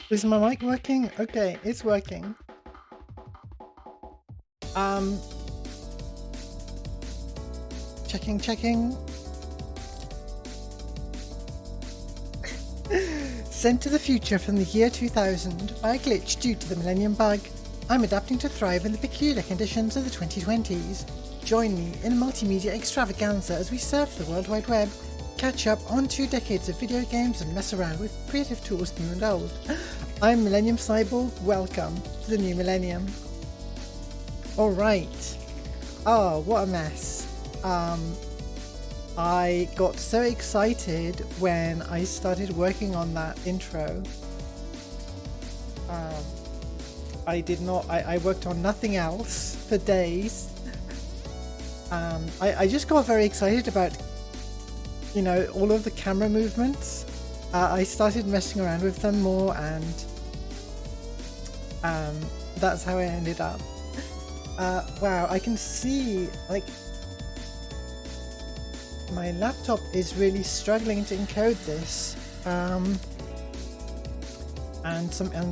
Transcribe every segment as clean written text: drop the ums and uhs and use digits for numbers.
Is my mic working? Okay, it's working. Checking. Sent to the future from the year 2000 by a glitch due to the Millennium Bug, I'm adapting to thrive in the peculiar conditions of the 2020s. Join me in a multimedia extravaganza as we surf the World Wide Web, catch up on 2 decades of video games and mess around with creative tools new and old. I'm Millennium Cyborg, welcome to the new millennium. Alright. Oh, what a mess. I got so excited when I started working on that intro. I worked on nothing else for days. I just got very excited about, you know, all of the camera movements. I started messing around with them more, and that's how I ended up. Wow, I can see, like, my laptop is really struggling to encode this, and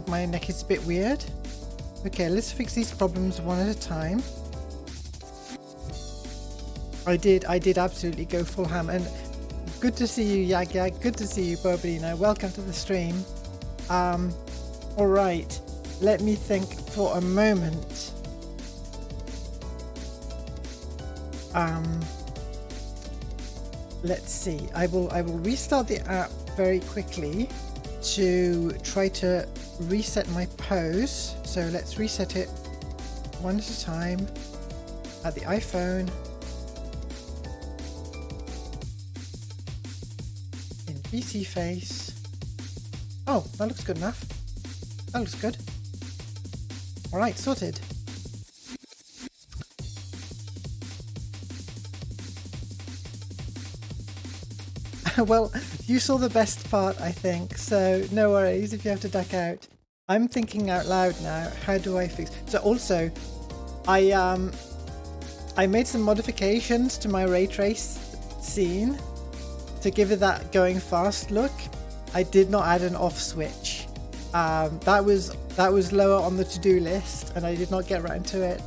my neck is a bit weird. Okay, let's fix these problems one at a time. I did absolutely go full ham, and good to see you, Yag. Good to see you, Bobalina. Welcome to the stream. Alright, let me think for a moment. Let's see. I will restart the app very quickly to try to reset my pose. So let's reset it one at a time at the iPhone. In PC face. Oh, that looks good enough. That looks good. Alright, sorted. Well, you saw the best part, I think, so no worries if you have to duck out. I'm thinking out loud now. How do I fix? So also, I made some modifications to my ray trace scene to give it that going fast look. I did not add an off switch. That was lower on the to-do list, and I did not get around to it.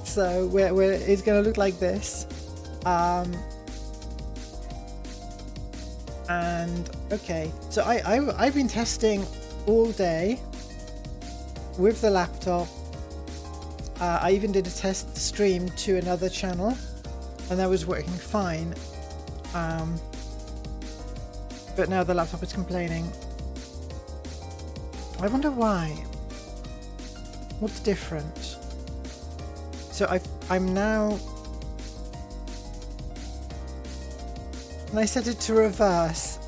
So it's going to look like this. And okay, so I've been testing all day with the laptop. I even did a test stream to another channel, and that was working fine. But now the laptop is complaining. I wonder why. What's different? So I'm now. And I set it to reverse.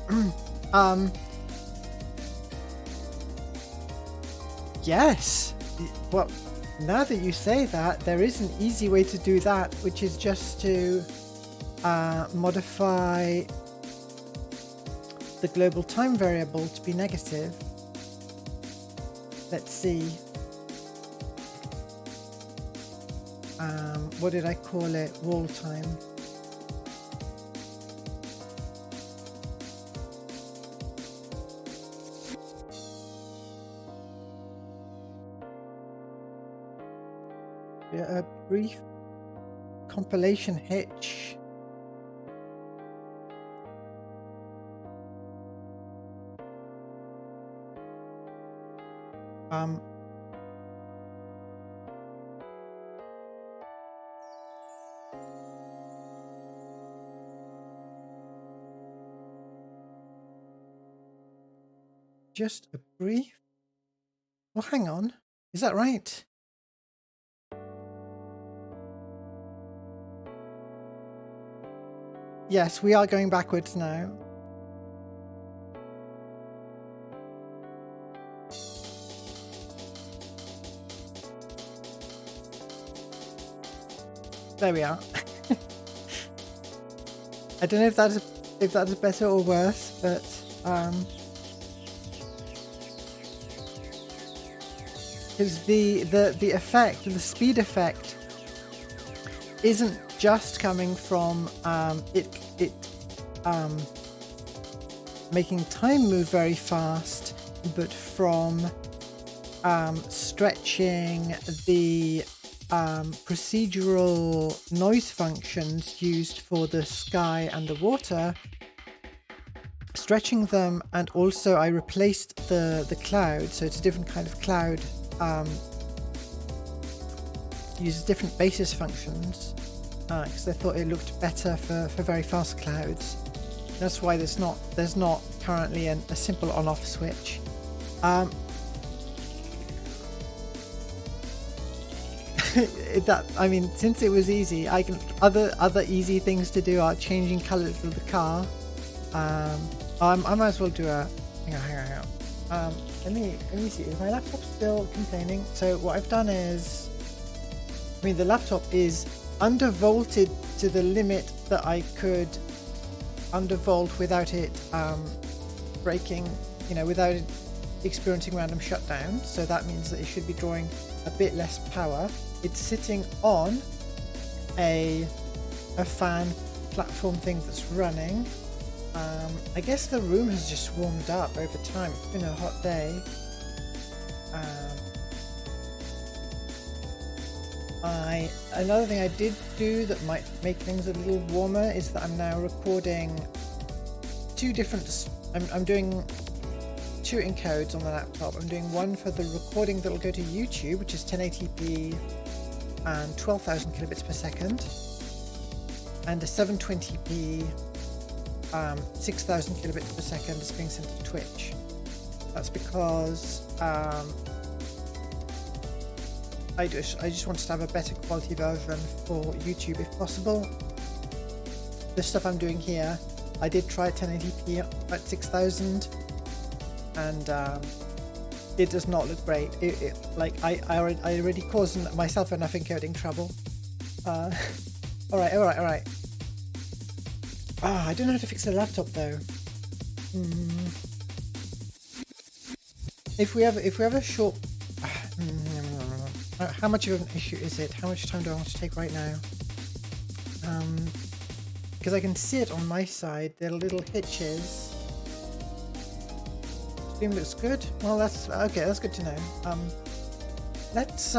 Yes. Well, now that you say that, there is an easy way to do that, which is just to modify the global time variable to be negative. Let's see. What did I call it? Wall time. A brief compilation hitch. Just a brief. Well, hang on. Is that right? Yes, we are going backwards now. There we are. I don't know if that's better or worse, but because the effect, the speed effect, isn't just coming from it making time move very fast. but from stretching the procedural noise functions used for the sky and the water, stretching them, and also I replaced the cloud, so it's a different kind of cloud, uses different basis functions, because I thought it looked better for very fast clouds. That's why there's not currently a simple on-off switch. I mean, since it was easy, I can other easy things to do are changing colors of the car. I might as well do a hang on. Let me see. Is my laptop still complaining? So what I've done is, I mean, the laptop is undervolted to the limit that I could undervolt without it breaking, without it experiencing random shutdown. So that means that it should be drawing a bit less power. It's sitting on a fan platform thing that's running. I guess the room has just warmed up over time. It's been a hot day. Another thing I did do that might make things a little warmer is that I'm now recording two different. I'm doing two encodes on the laptop. I'm doing one for the recording that'll go to YouTube, which is 1080p and 12,000 kilobits per second, and a 720p 6,000 kilobits per second is being sent to Twitch. That's because I just wanted to have a better quality version for YouTube if possible. The stuff I'm doing here, I did try 1080p at 6,000, and it does not look great. I already caused myself enough encoding trouble. All right. I don't know how to fix the laptop though. If we have a short, how much of an issue is it? How much time do I want to take right now? Because I can see it on my side. There are little hitches. Stream looks good. Well, that's okay. That's good to know. Let's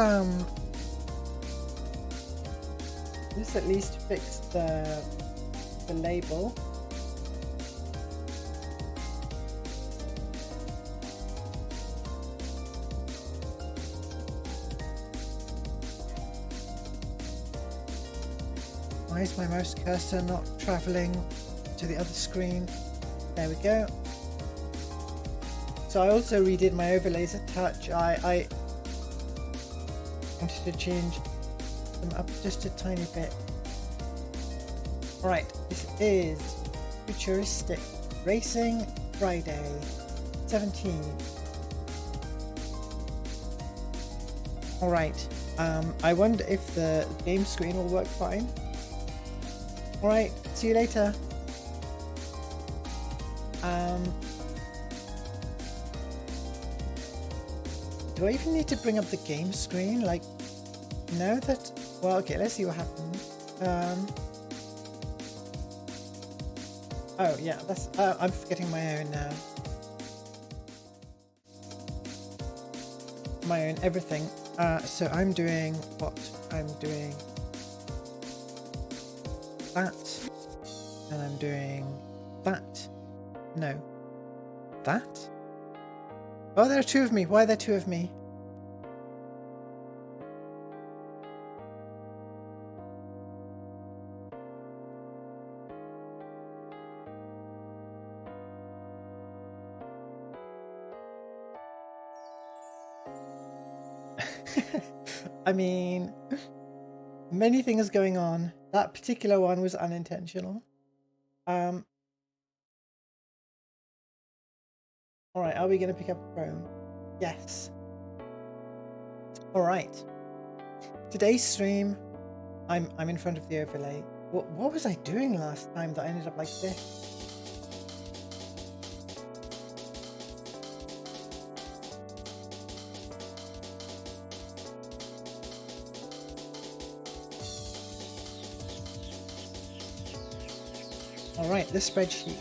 at least fix the label. Why is my mouse cursor not traveling to the other screen? There we go. So I also redid my overlays a touch. I wanted to change them up just a tiny bit. Alright, this is Futuristic Racing Friday 17. Alright, I wonder if the game screen will work fine. Alright, see you later. Do I even need to bring up the game screen? Like, now that... Well, okay, let's see what happens. Oh, yeah, that's... I'm forgetting my own now. My own everything. So I'm doing what? I'm doing that. And I'm doing that. No. That? Oh, there are two of me. Why are there two of me? I mean, many things going on. That particular one was unintentional. All right, are we going to pick up Chrome? Yes. All right. Today's stream, I'm in front of the overlay. What was I doing last time that I ended up like this? All right, this spreadsheet.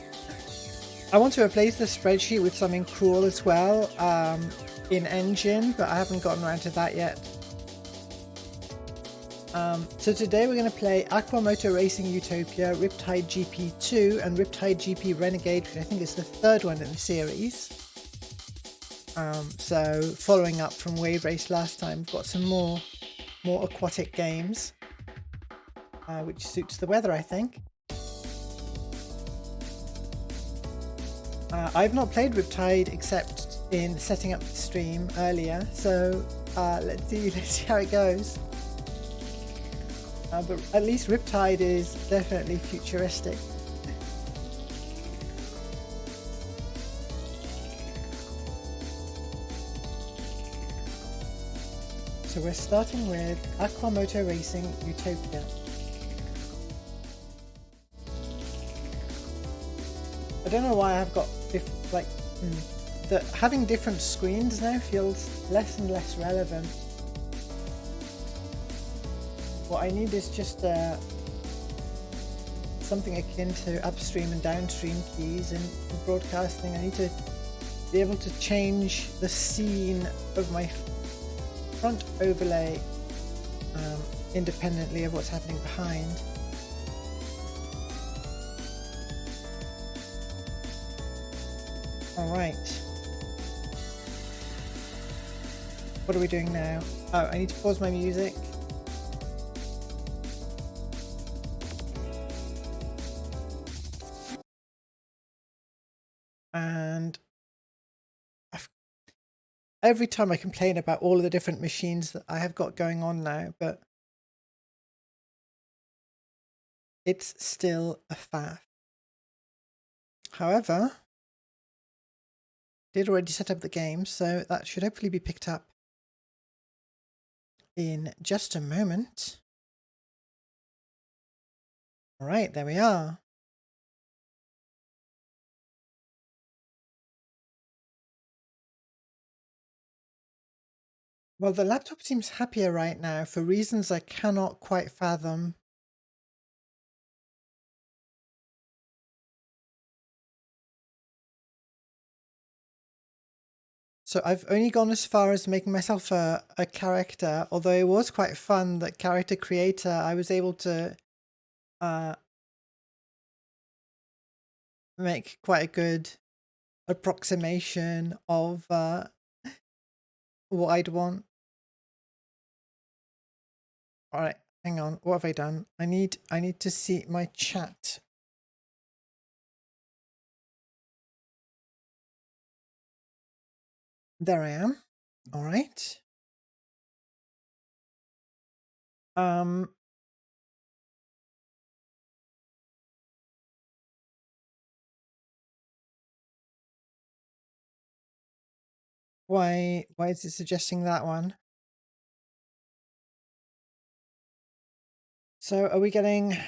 I want to replace the spreadsheet with something cool as well in Engine, but I haven't gotten around to that yet. So today we're going to play Aquamoto Racing Utopia, Riptide GP2 and Riptide GP Renegade, which I think is the third one in the series. So following up from Wave Race last time, we've got some more aquatic games, which suits the weather, I think. I've not played Riptide except in setting up the stream earlier, so let's see how it goes. But at least Riptide is definitely futuristic. So we're starting with Aquamoto Racing Utopia. I don't know why I've got having different screens now feels less and less relevant. What I need is just something akin to upstream and downstream keys in broadcasting. I need to be able to change the scene of my front overlay independently of what's happening behind. Alright. What are we doing now? Oh, I need to pause my music. And every time I complain about all of the different machines that I have got going on now, but it's still a faff. However, I did already set up the game, so that should hopefully be picked up in just a moment. All right, there we are. Well, the laptop seems happier right now for reasons I cannot quite fathom. So I've only gone as far as making myself a character, although it was quite fun that character creator, I was able to make quite a good approximation of what I'd want. All right, hang on. What have I done? I need to see my chat. There I am. All right. Why is it suggesting that one? So are we getting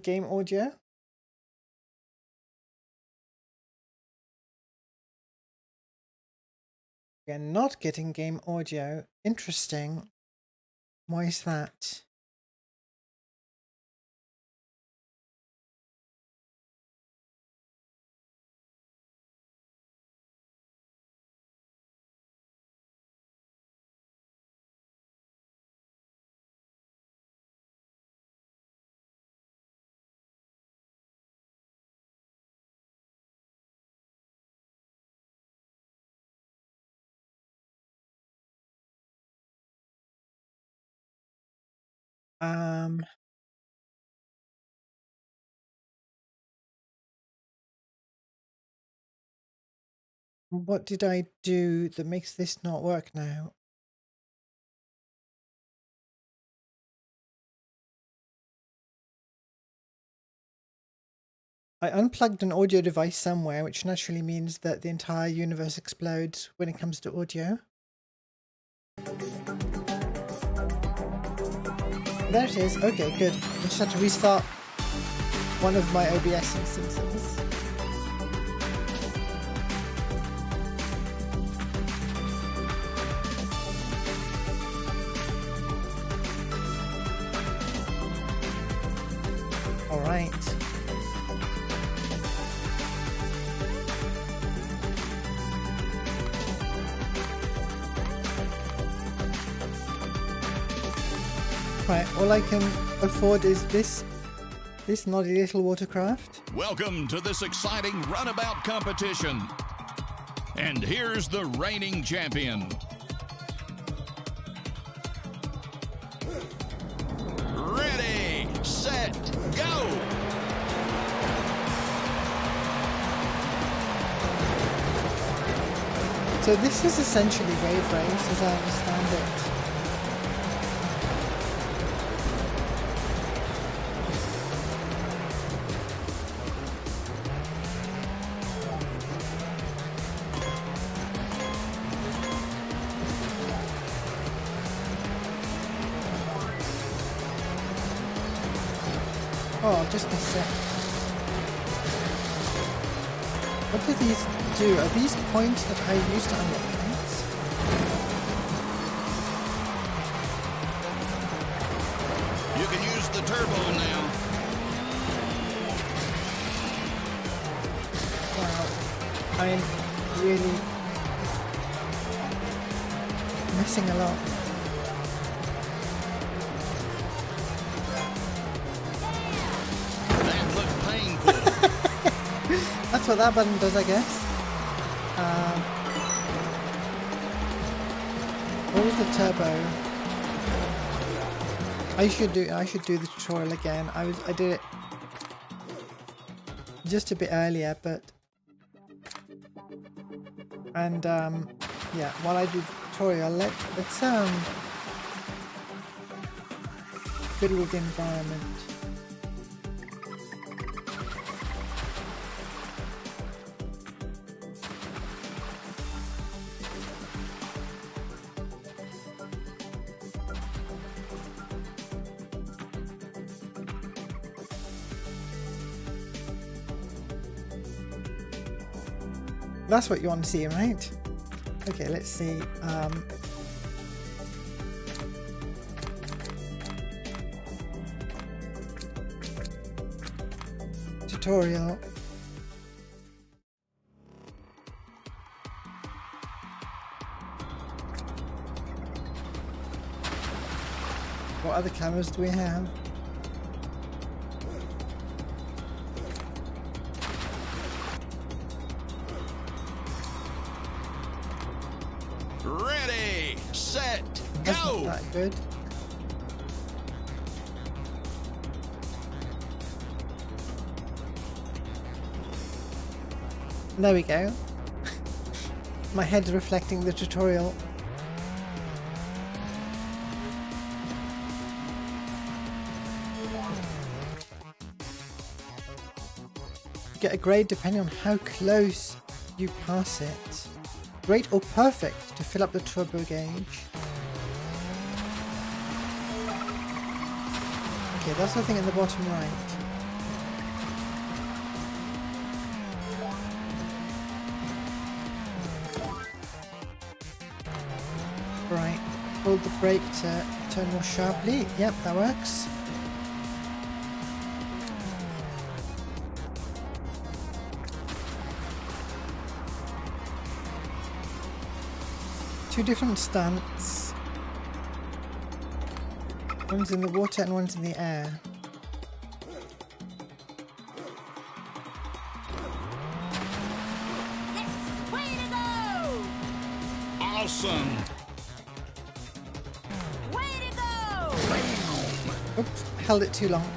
game audio? We're not getting game audio. Interesting. Why is that? What did I do that makes this not work now? I unplugged an audio device somewhere, which naturally means that the entire universe explodes when it comes to audio. There it is. Okay, good. I just had to restart one of my OBS instances. All right. Right, all I can afford is this naughty little watercraft. Welcome to this exciting runabout competition. And here's the reigning champion. Ready, set, go! So this is essentially wave race, as I understand it. Oh, just a sec. What do these do? Are these points that I used to unlock points? You can use the turbo now. Wow. I'm really missing a lot. That looked painful. That's what that button does, I guess. What was the turbo? I should do the tutorial again. I did it just a bit earlier, but yeah. While I do the tutorial, let's fiddle with the environment. That's what you want to see, right? Okay, let's see. Tutorial. What other cameras do we have? Ready, set, That's go! not that good. There we go. My head's reflecting the tutorial. You get a grade depending on how close you pass it. Great or perfect to fill up the turbo gauge. Okay, that's the thing at the bottom right. Right, hold the brake to turn more sharply. Yep, that works. Two different stunts. One's in the water and one's in the air. Yes, way to go! Awesome! Way to go! Oops, held it too long.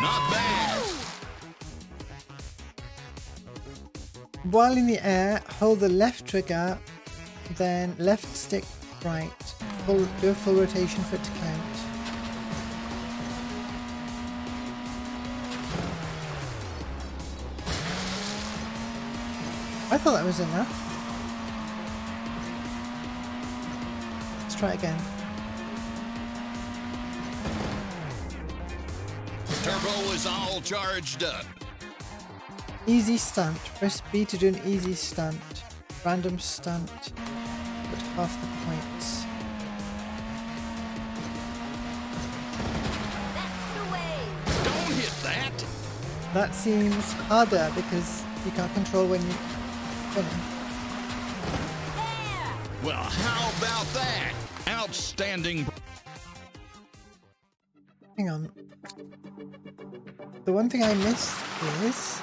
Not bad! While in the air, hold the left trigger, then left stick right. Do a full rotation for it to count. I thought that was enough. Let's try it again. Turbo is all charged up. Easy stunt. Press B to do an easy stunt. Random stunt, but half the points. That's the way. Don't hit that. That seems harder because you can't control when you finish. There. Well, how about that? Outstanding. Hang on. The one thing I missed is,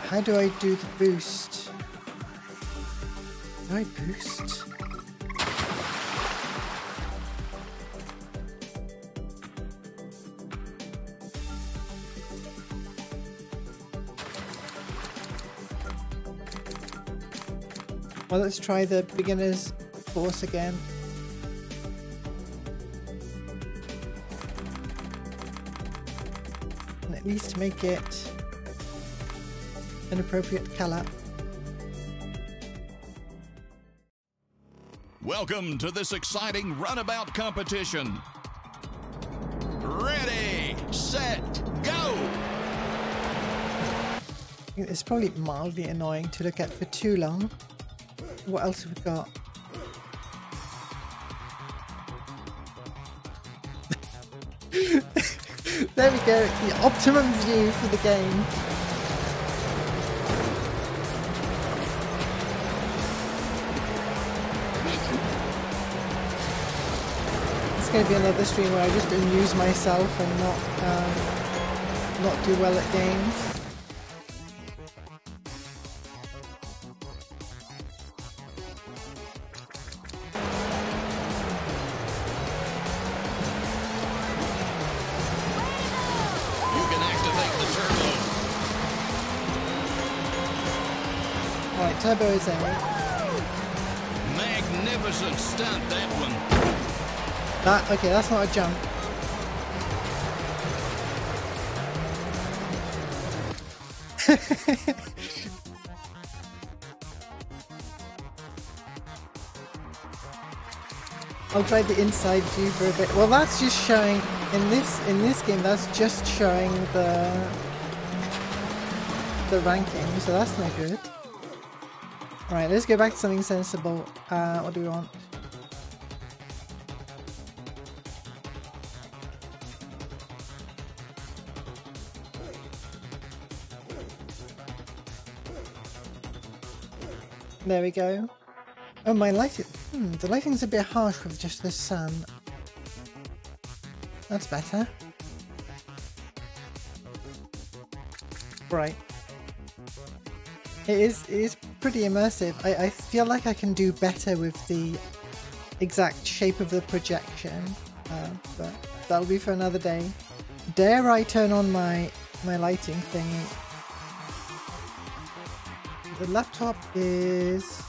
how do I do the boost? Do I boost? Well, let's try the beginner's course again. And at least make it an appropriate colour. Welcome to this exciting runabout competition. Ready, set, go! It's probably mildly annoying to look at for too long. What else have we got? There we go, the optimum view for the game. It's going to be another stream where I just amuse myself and not do well at games. You can activate the turbo. Alright, turbo is out. Magnificent stunt, that one. Okay, that's not a jump. I'll try the inside view for a bit. Well, that's just showing in this game. That's just showing the ranking, so that's not good. All right, let's go back to something sensible. What do we want? There we go. Oh, my lighting. The lighting's a bit harsh with just the sun. That's better. Right. It is pretty immersive. I feel like I can do better with the exact shape of the projection, but that'll be for another day. Dare I turn on my lighting thingy? The laptop is...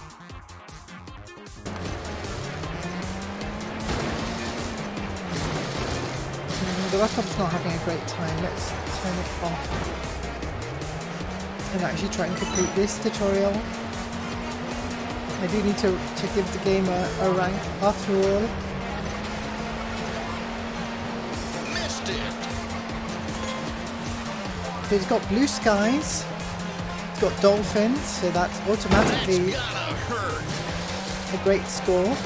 the laptop's not having a great time. Let's turn it off and actually try and complete this tutorial. I do need to give the game a rank after all. Missed it. So it's got blue skies, it's got dolphins, so that's automatically That's gotta hurt. a great score.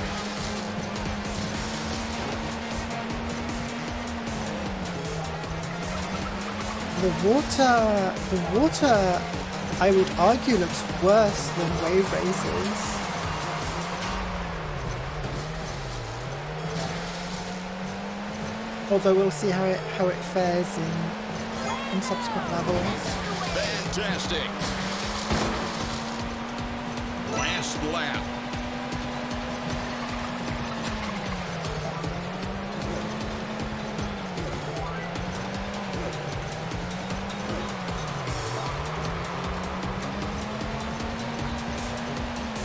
The water, I would argue, looks worse than wave races. Although we'll see how it fares in subsequent levels. Fantastic. Last lap.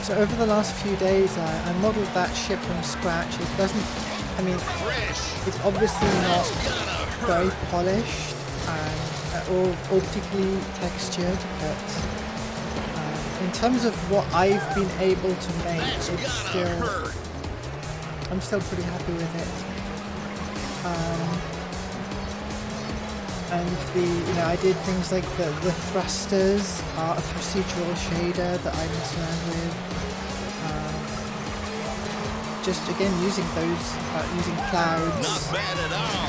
So over the last few days, I modeled that ship from scratch. It doesn't, I mean, Fresh. it's obviously not Gotta very hurt. polished or particularly textured, but in terms of what I've been able to make, That's it's gotta still, hurt. I'm still pretty happy with it. And I did things like the thrusters are a procedural shader that I mess around with. Just again using those, using clouds. Not bad at all.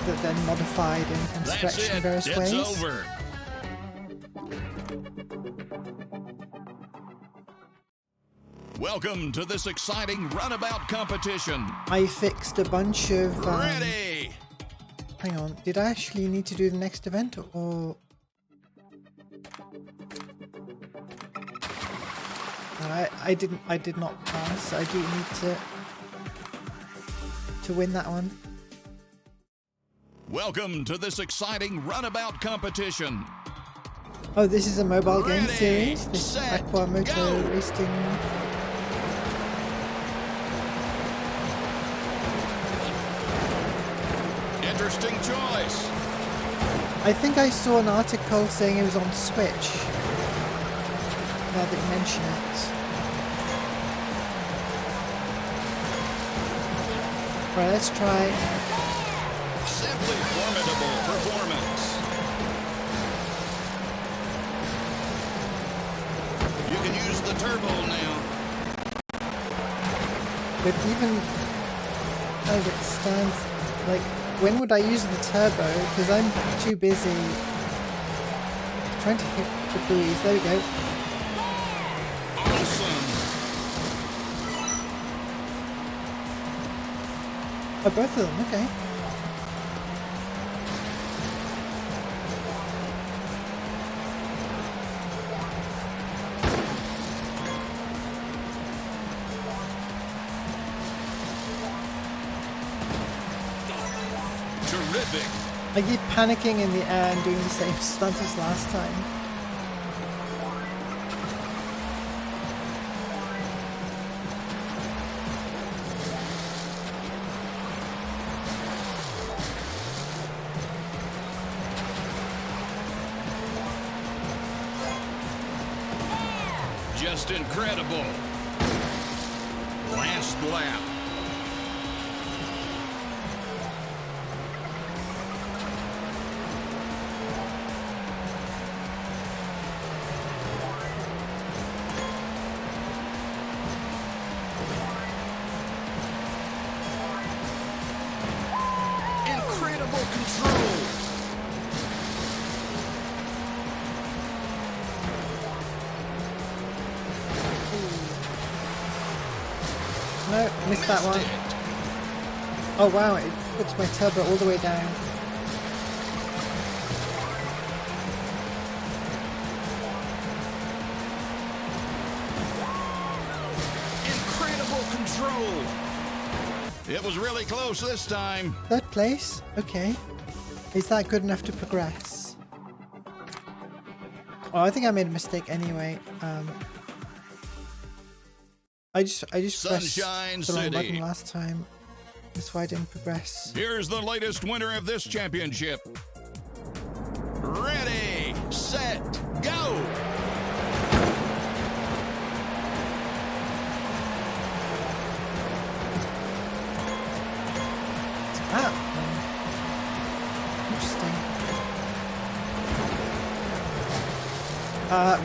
That then modified and stretched in various ways. It's over. Welcome to this exciting runabout competition. I fixed a bunch of. Ready. Hang on, did I actually need to do the next event or? I didn't. I did not pass. I do need to win that one. Welcome to this exciting runabout competition. Oh, this is a mobile game Ready, series. This set, Aqua Moto go. Racing. Interesting choice. I think I saw an article saying it was on Switch. Now that you mention it. Right, let's try. Simply formidable performance. You can use the turbo now. But even as it stands, like, when would I use the turbo? Because I'm too busy trying to hit the buoys. There we go. Awesome. Oh, both of them, okay. Terrific. I keep panicking in the air and doing the same stunt as last time. Just incredible. Last lap. Incredible control. No, missed that one. It. Oh wow, it puts my turbo all the way down. Incredible control. It was really close this time. Third place? Okay. Is that good enough to progress? Oh, I think I made a mistake anyway. I just pressed Sunshine the wrong City. button last time. That's why I didn't progress. Here's the latest winner of this championship. Ready, set, go. Ah! Interesting.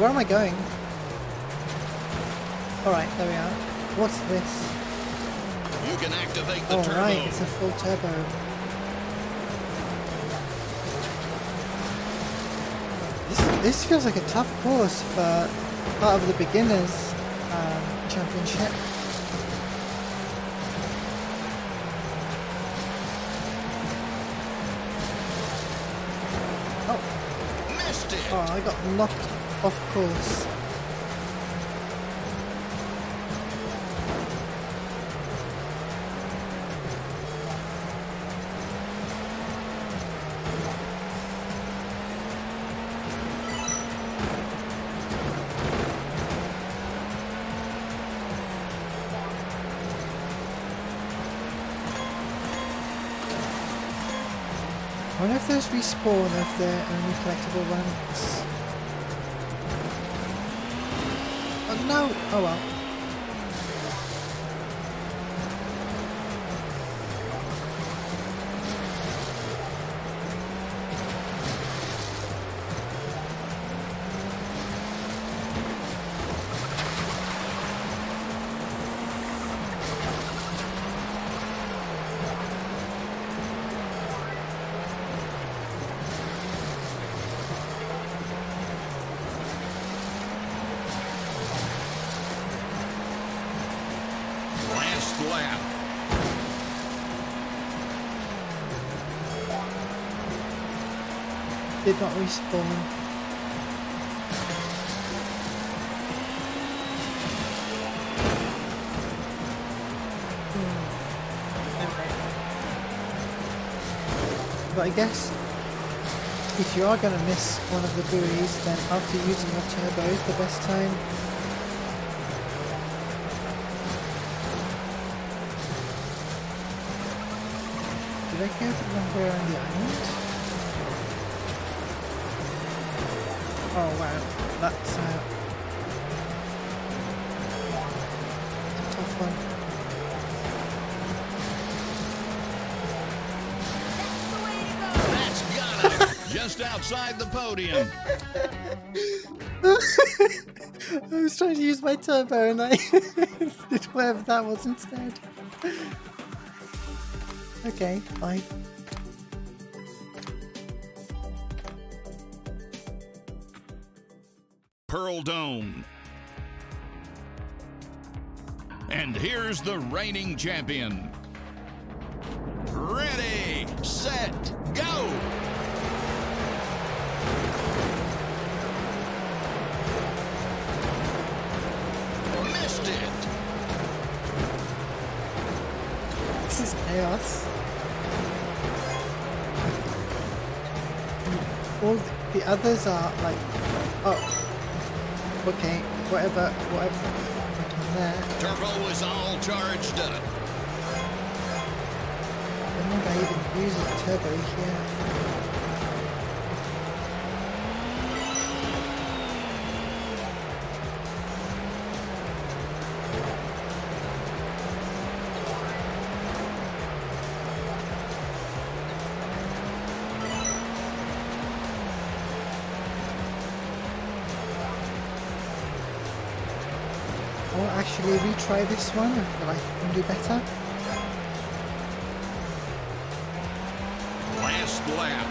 Where am I going? Alright, there we are. What's this? You can activate the Oh turbo. right, it's a full turbo. This feels like a tough course for part of the beginners championship. Oh, Missed it. oh, I got knocked off course. I wonder if those respawn if they're only collectible ranks. Oh no! Oh well. lap. Did not respawn. But I guess if you are going to miss one of the buoys, then after using your turbo is the best time. Did I go the wrong way around the island? Oh wow, that's a tough one. That's got him. Just outside the podium. I was trying to use my turbo and I did whatever that was instead. Okay, fine. Pearl Dome. And here's the reigning champion. Ready, set, go! Missed it. This is chaos. All the others are like, oh, okay, whatever went on there. Turbo is all charged up. When would I even use a turbo here? Or actually retry this one, I feel like I can do better. Last lap.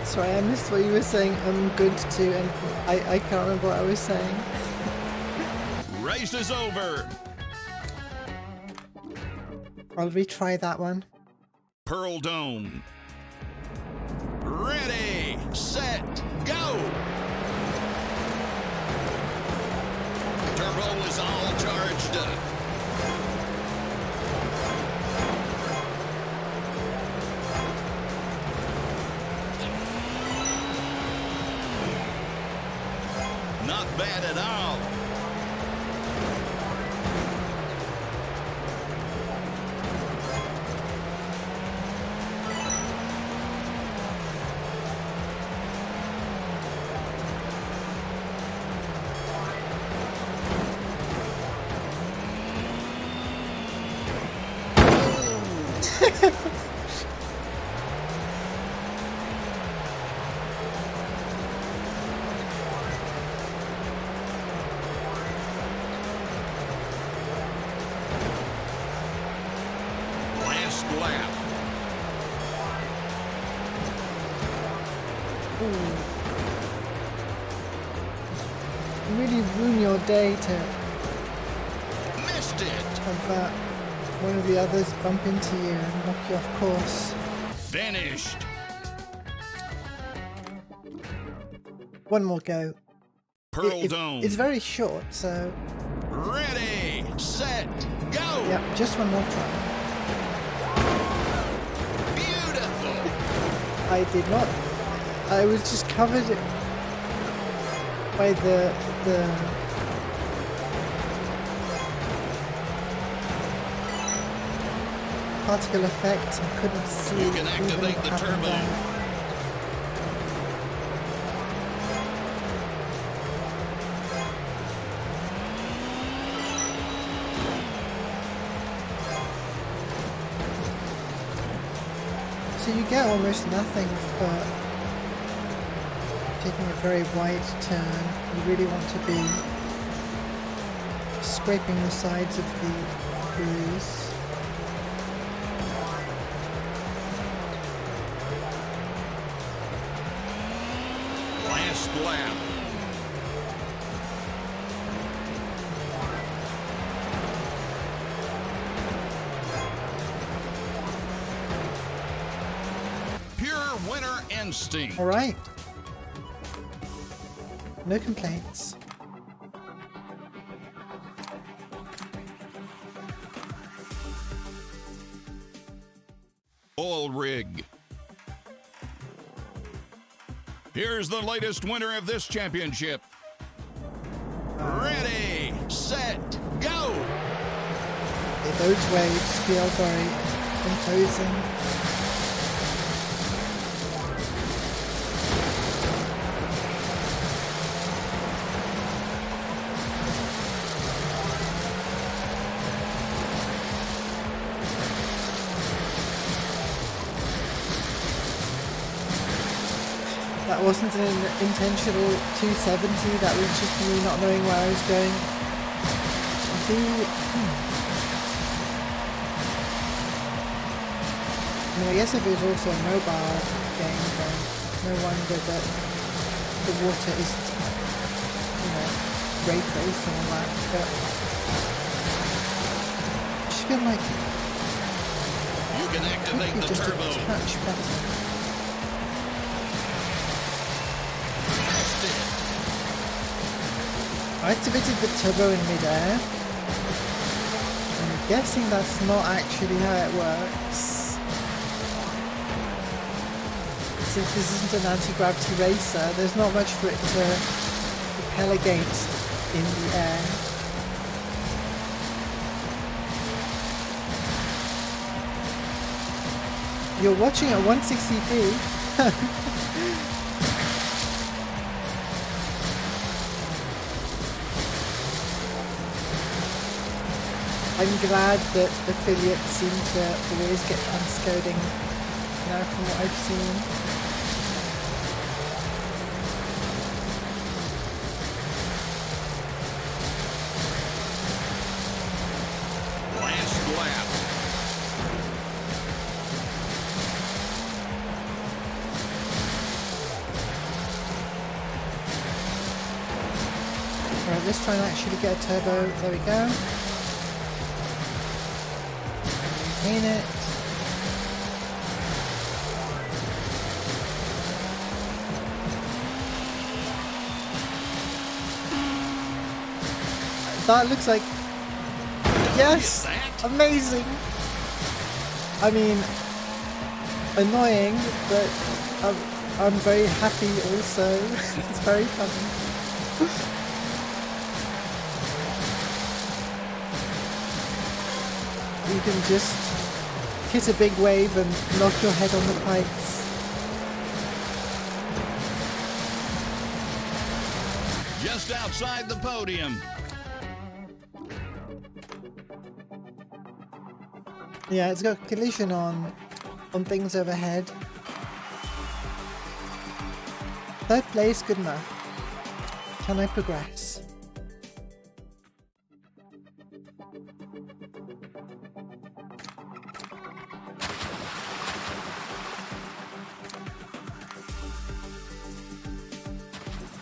Sorry, I missed what you were saying. I'm good too, and I can't remember what I was saying. Race is over. I'll retry that one. Pearl Dome. Ready, set, go! Turbo is all charged up. Not bad at all. Last lap. You really ruin your day to Missed it. have one of the others bump into you and knock you off course. Finished. One more go. Pearl Dome. It's very short, so Ready, set, go! yeah, just one more try. Beautiful. I did not. I was just covered by the particle effect. I couldn't see. You can even activate what the happened turbo. there. So you get almost nothing for taking a very wide turn. You really want to be scraping the sides of the buoys. Last lap. Pure winner instinct. All right. No complaints. Oil rig. Here's the latest winner of this championship. Ready, set, go. Those waves feel very imposing. That wasn't an intentional 270, that was just me not knowing where I was going. I mean, I guess if it was also a mobile game, then no wonder that the water is, you know, ray tracing and that, but I just feel like You can it activate could be the just turbo. a touch better. Missed it. I activated the turbo in midair. I'm guessing that's not actually how it works. Since this isn't an anti-gravity racer, there's not much for it to propel against in the air. You're watching at 160p. I'm glad that affiliates seem to always get transcoding now from what I've seen. Last lap. Alright, let's try and actually get a turbo. There we go. Maintain it. That looks like... Yes! That? Amazing! I mean, annoying, but I'm very happy also. It's very funny. You can just hit a big wave and knock your head on the pipes. Just outside the podium. Yeah, it's got collision on things overhead. Third place, good enough. Can I progress?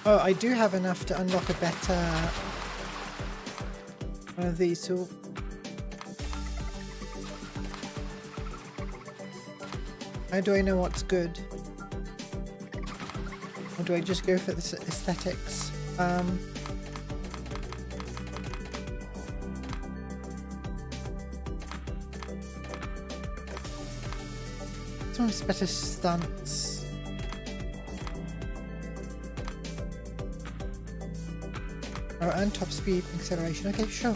Oh, I do have enough to unlock a better one of these. So how do I know what's good? Or do I just go for the aesthetics? This one's better stunts. Oh, and top speed and acceleration. Okay, sure.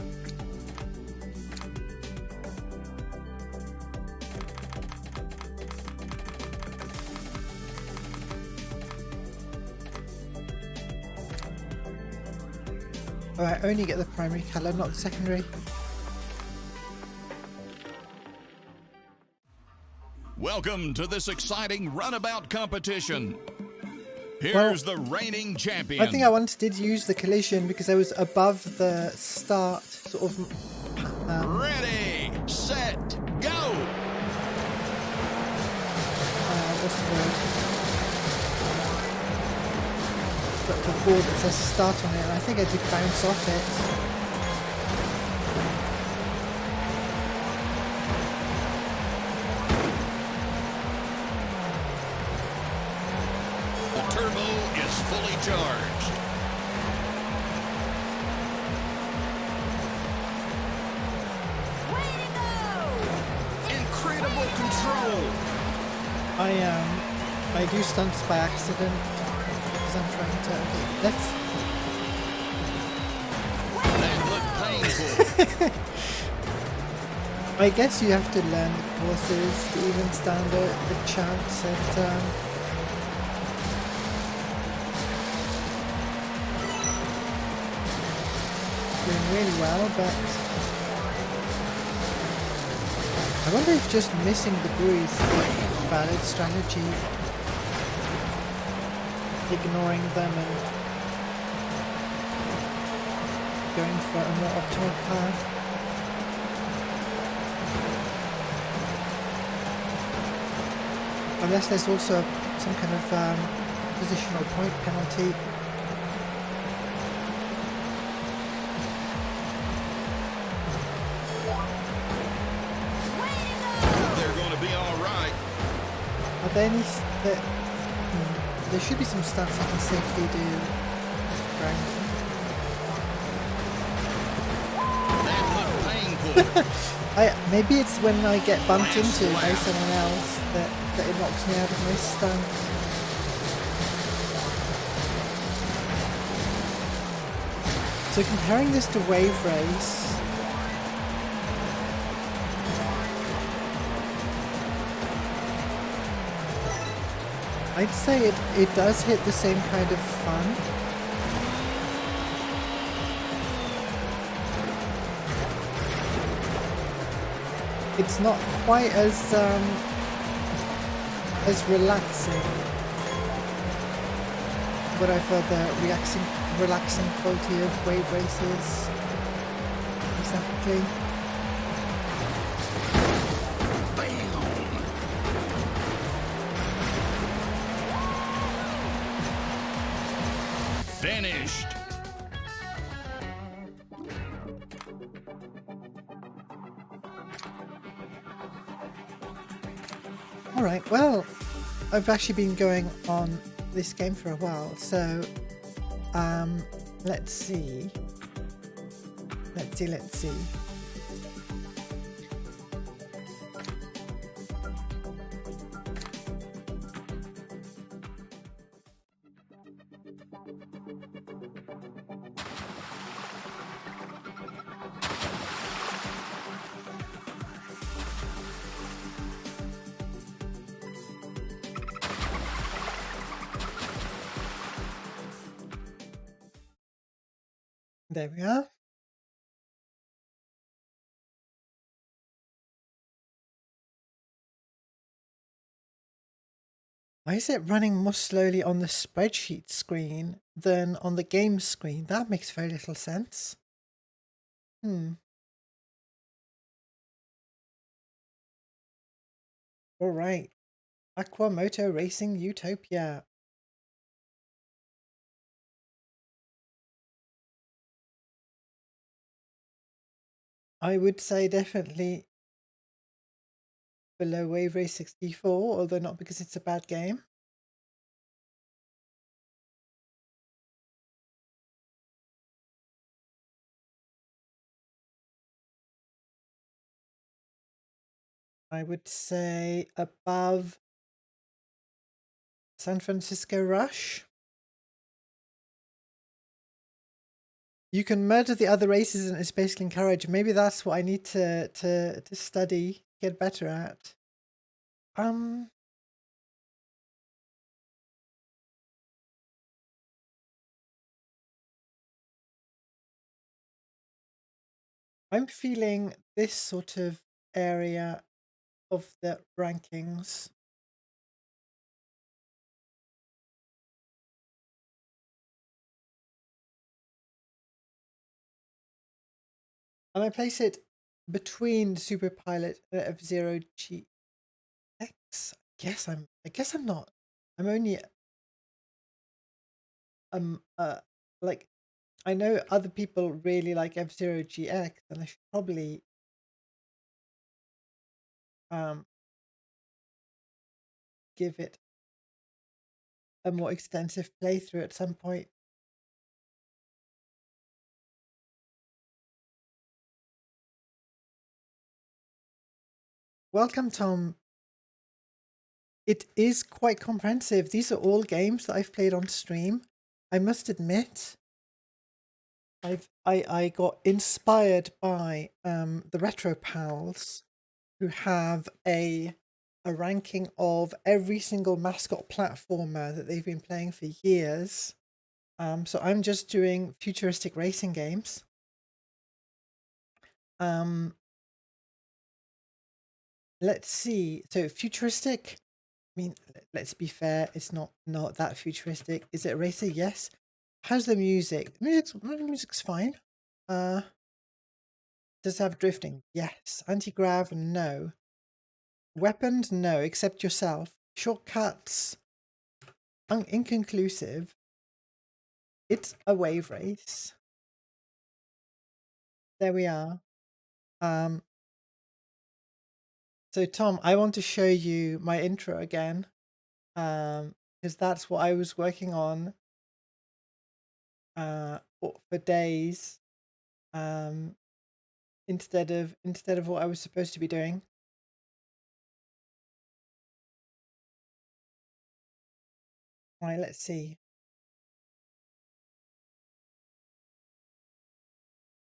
Oh, I only get the primary colour, not the secondary. Welcome to this exciting runabout competition. Here's the reigning champion. I think I once did use the collision because I was above the start, sort of. Ready, set, go. What's the word? got the board that says start on it, and I think I did bounce off it. The turbo is fully charged. Way to go! Incredible control. I do stunts by accident because I'm trying to. Okay, let's. That looked painful. I guess you have to learn the courses to even stand a chance at. Doing really well, but I wonder if just missing the buoys is a valid strategy. Ignoring them and going for a more optimal path. Unless there's also some kind of positional point penalty. They're going to be all right. Are there any... there should be some stunts I can safely do. That looked painful. Maybe it's when I get bumped into by someone else that it knocks me out of my stunt. So comparing this to Wave Race, I'd say it does hit the same kind of fun. It's not quite as relaxing. But I felt the relaxing quality of wave races. Exactly. Finished. Alright, well, I've actually been going on this game for a while, so let's see. There we are. Why is it running more slowly on the spreadsheet screen than on the game screen? That makes very little sense. Alright. Aquamoto Racing Utopia. I would say definitely below Wave Race 64, although not because it's a bad game. I would say above San Francisco Rush. You can murder the other races and it's basically encouraged. Maybe that's what I need to study, get better at. I'm feeling this sort of area of the rankings. And I place it between Super Pilot and F-Zero GX. I guess I'm not. I'm only like I know other people really like F-Zero GX, and I should probably give it a more extensive playthrough at some point. Welcome, Tom. It is quite comprehensive. These are all games that I've played on stream. I must admit, I got inspired by the Retro Pals, who have a ranking of every single mascot platformer that they've been playing for years. So I'm just doing futuristic racing games. Let's see. So futuristic. I mean, let's be fair. It's not that futuristic. Is it a racer? Yes. How's the music? The music's fine. Does it have drifting? Yes. Anti-grav? No. Weapons? No, except yourself. Shortcuts? Inconclusive. It's a wave race. There we are. So Tom, I want to show you my intro again, because that's what I was working on for days, instead of what I was supposed to be doing. Right, let's see.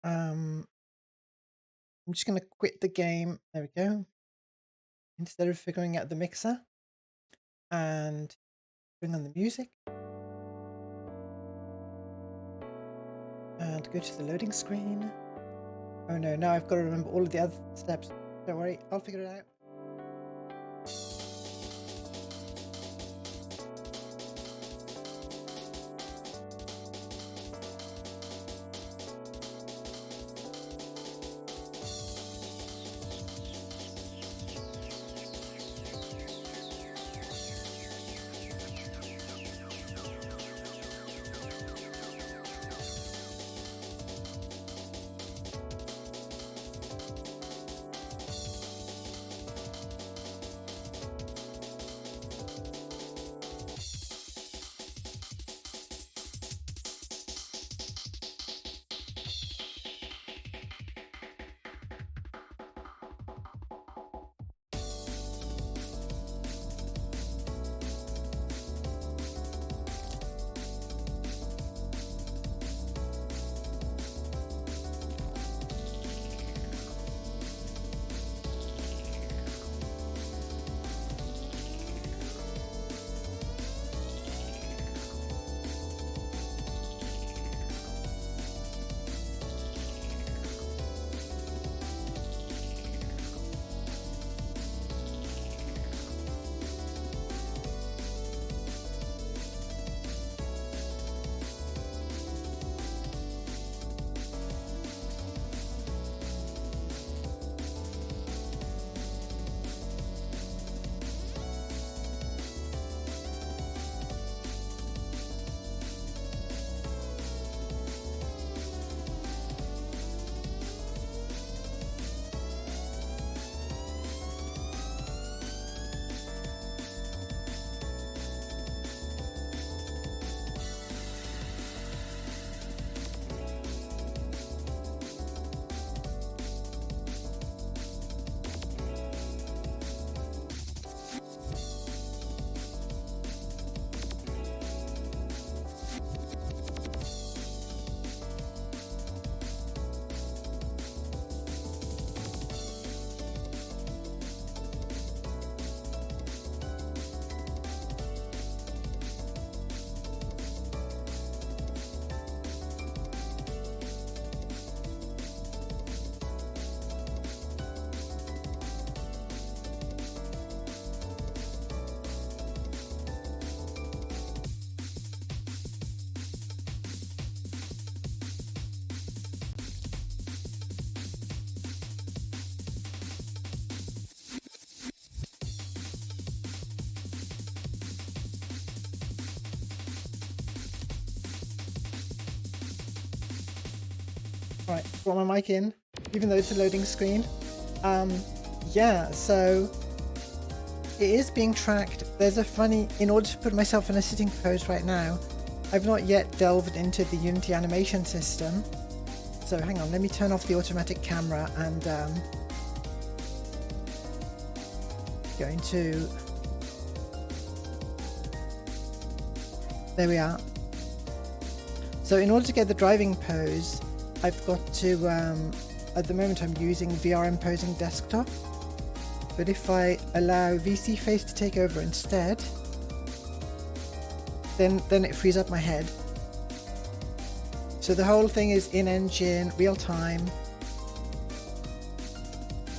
I'm just gonna quit the game. There we go. Instead of figuring out the mixer and bring on the music and go to the loading screen. Oh no, now I've got to remember all of the other steps. Don't worry, I'll figure it out. Right, brought my mic in, even though it's a loading screen. Yeah, so it is being tracked. There's a funny, in order to put myself in a sitting pose right now, I've not yet delved into the Unity animation system. So hang on, let me turn off the automatic camera and going to, there we are. So in order to get the driving pose, I've got to, at the moment I'm using VRM posing desktop, but if I allow VC face to take over instead, then it frees up my head. So the whole thing is in engine, real time,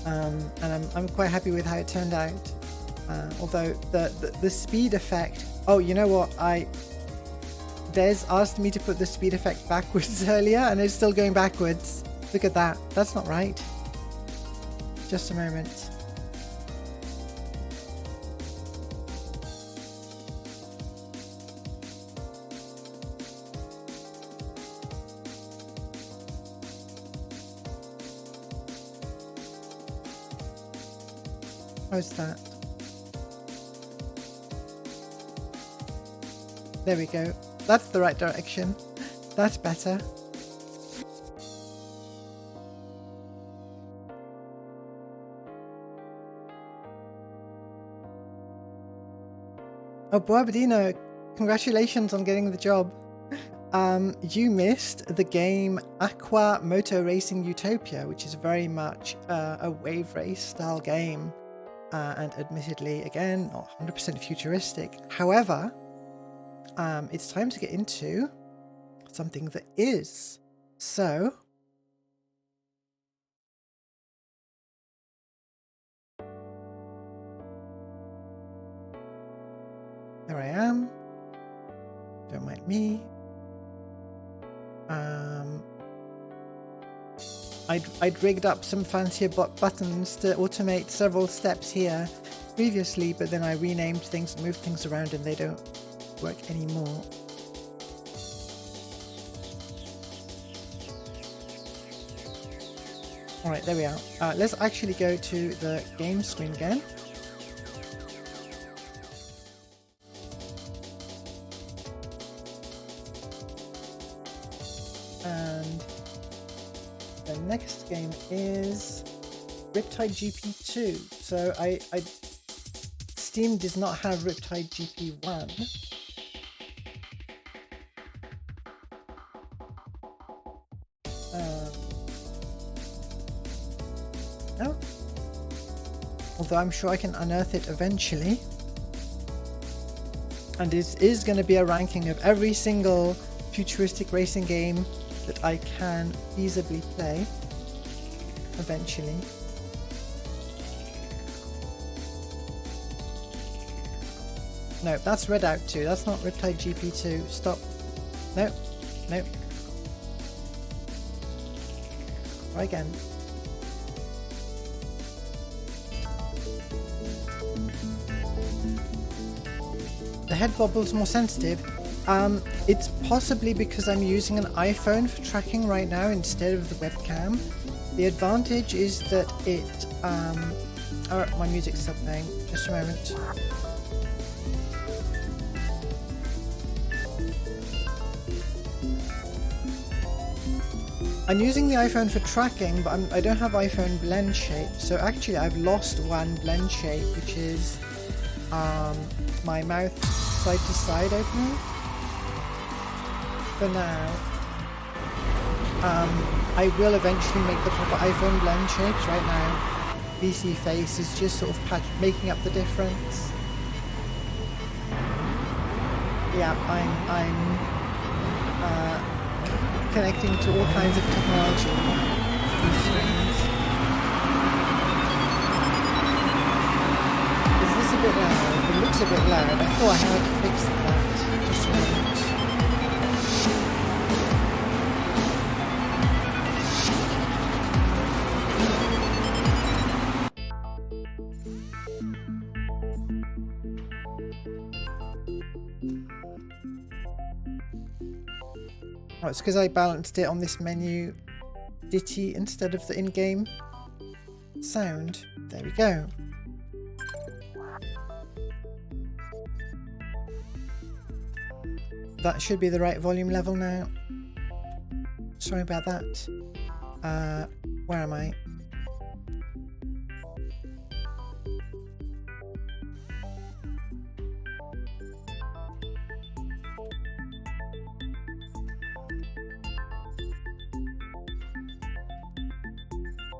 and I'm quite happy with how it turned out. Although the speed effect, oh, you know what, Des asked me to put the speed effect backwards earlier and it's still going backwards. Look at that. That's not right. Just a moment. How's that? There we go. That's the right direction. That's better. Oh, Boabadino, congratulations on getting the job. You missed the game Aqua Moto Racing Utopia, which is very much a wave race style game. And admittedly, again, not 100% futuristic. However, it's time to get into something that is. So, there I am. Don't mind me. I'd rigged up some fancier buttons to automate several steps here previously, but then I renamed things and moved things around and they don't work anymore. Alright, there we are. Let's actually go to the game screen again. And the next game is Riptide GP2. So Steam does not have Riptide GP1. No. Although I'm sure I can unearth it eventually. And it is going to be a ranking of every single futuristic racing game that I can feasibly play eventually. No, that's Redout 2. That's not Riptide GP2. Stop. No. No. Try again. The head bobble's more sensitive. It's possibly because I'm using an iPhone for tracking right now instead of the webcam. The advantage is that it... oh, my music's still playing. Just a moment. I'm using the iPhone for tracking, but I don't have iPhone blend shape. So actually I've lost one blend shape, which is my mouth side to side opening. For now, I will eventually make the proper iPhone blend shapes. Right now, VC face is just sort of making up the difference. Yeah, I'm connecting to all kinds of technology. These screens. Is this a bit loud? It looks a bit loud. I thought I had fixed that. Just a moment. Oh, it's because I balanced it on this menu ditty instead of the in-game sound. There we go. That should be the right volume level now. Sorry about that. Where am I?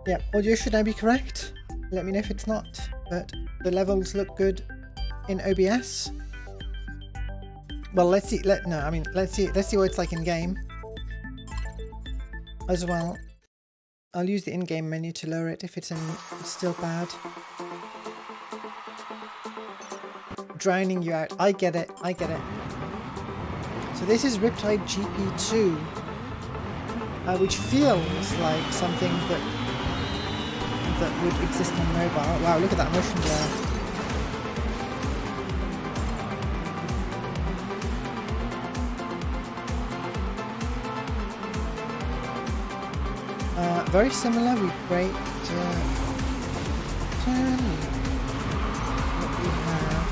Yeah, audio should now be correct. Let me know if it's not, but the levels look good in OBS. Well, let's see. Let's see what it's like in game as well. I'll use the in-game menu to lower it if it's still bad. Drowning you out. I get it. I get it. So this is Riptide GP2, which feels like something that would exist on mobile. Wow, look at that motion blur. Very similar. We break turn. What we have.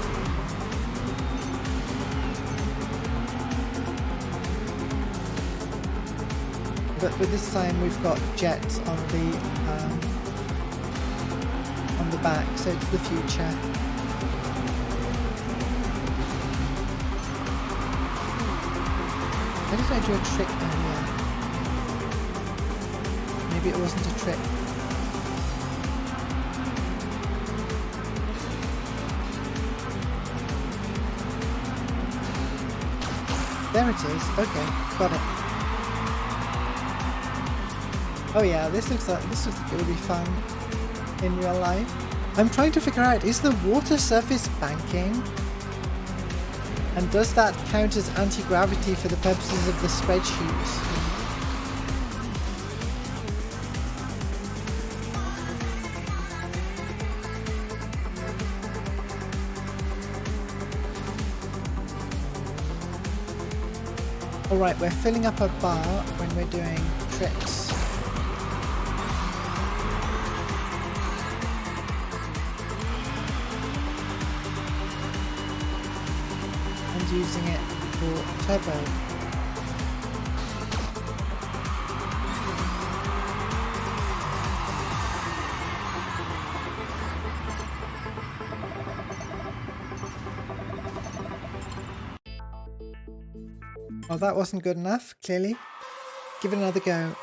But this time we've got jets on the back, so it's the future. Why did I do a trick earlier? Maybe it wasn't a trick. There it is. Okay, got it. Oh yeah, this looks like it would be fun in real life. I'm trying to figure out, is the water surface banking? And does that count as anti-gravity for the purposes of the spreadsheet? Alright, we're filling up a bar when we're doing tricks. Using it for turbo. Oh, that wasn't good enough, clearly. Give it another go.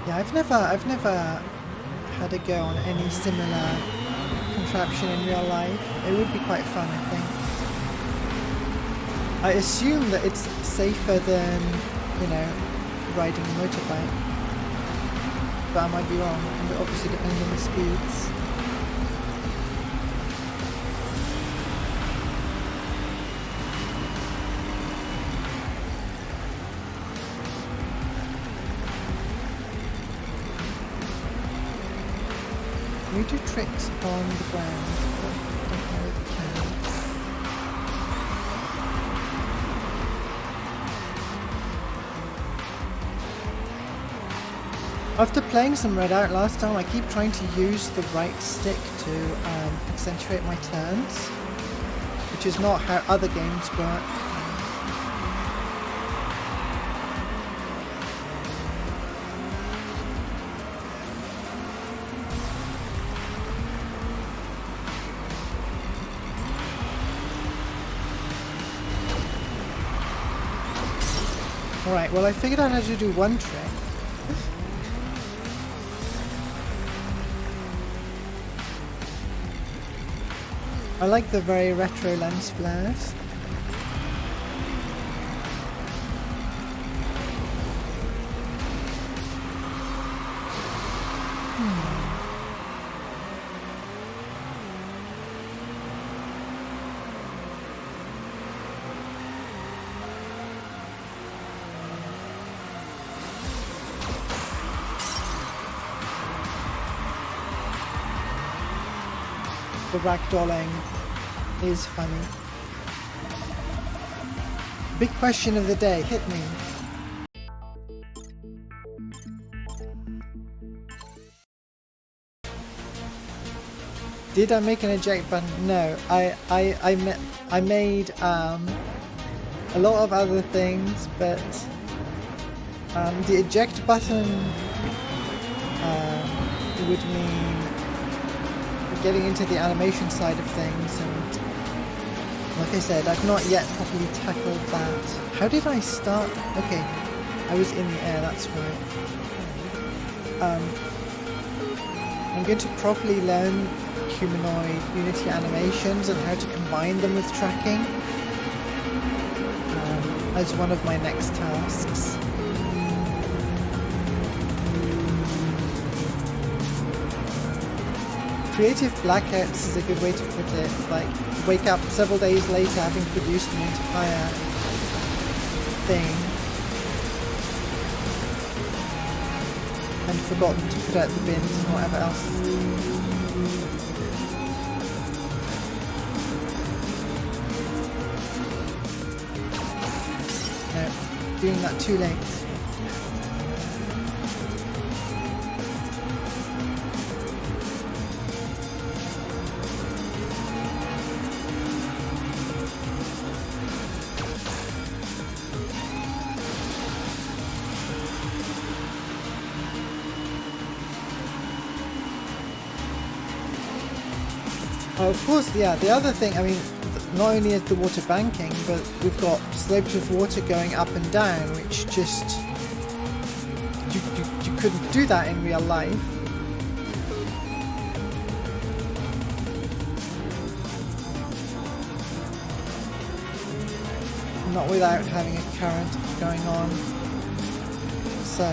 Yeah, I've never had a go on any similar contraption in real life. It would be quite fun, I think. I assume that it's safer than, riding a motorbike. But I might be wrong, and it obviously depends on the speeds. We do tricks on the ground, but I don't know if we can. After playing some Red Out last time, I keep trying to use the right stick to accentuate my turns, which is not how other games work. Alright, well I figured out how to do one trick. I like the very retro lens flares. The ragdolling is funny. big question of the day, hit me. Did I make an eject button? No, I made a lot of other things, but the eject button would mean getting into the animation side of things, and like I said, I've not yet properly tackled that. How did I start? Okay, I was in the air, that's right. I'm going to properly learn humanoid Unity animations and how to combine them with tracking as one of my next tasks. Creative blackouts is a good way to put it. Like, wake up several days later having produced an entire thing and forgotten to put out the bins and whatever else. No, doing that too late. Oh, of course, yeah, the other thing, I mean, not only is the water banking, but we've got slopes of water going up and down, which just... You couldn't do that in real life. Not without having a current going on. So,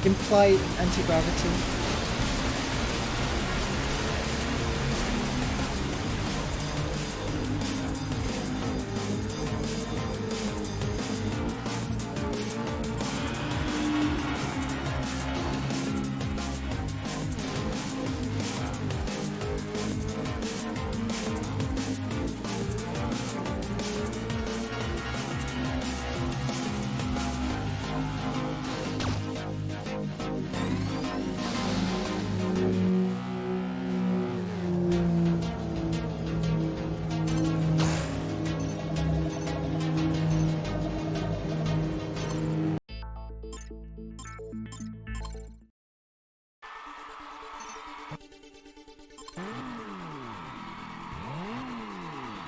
implied anti-gravity.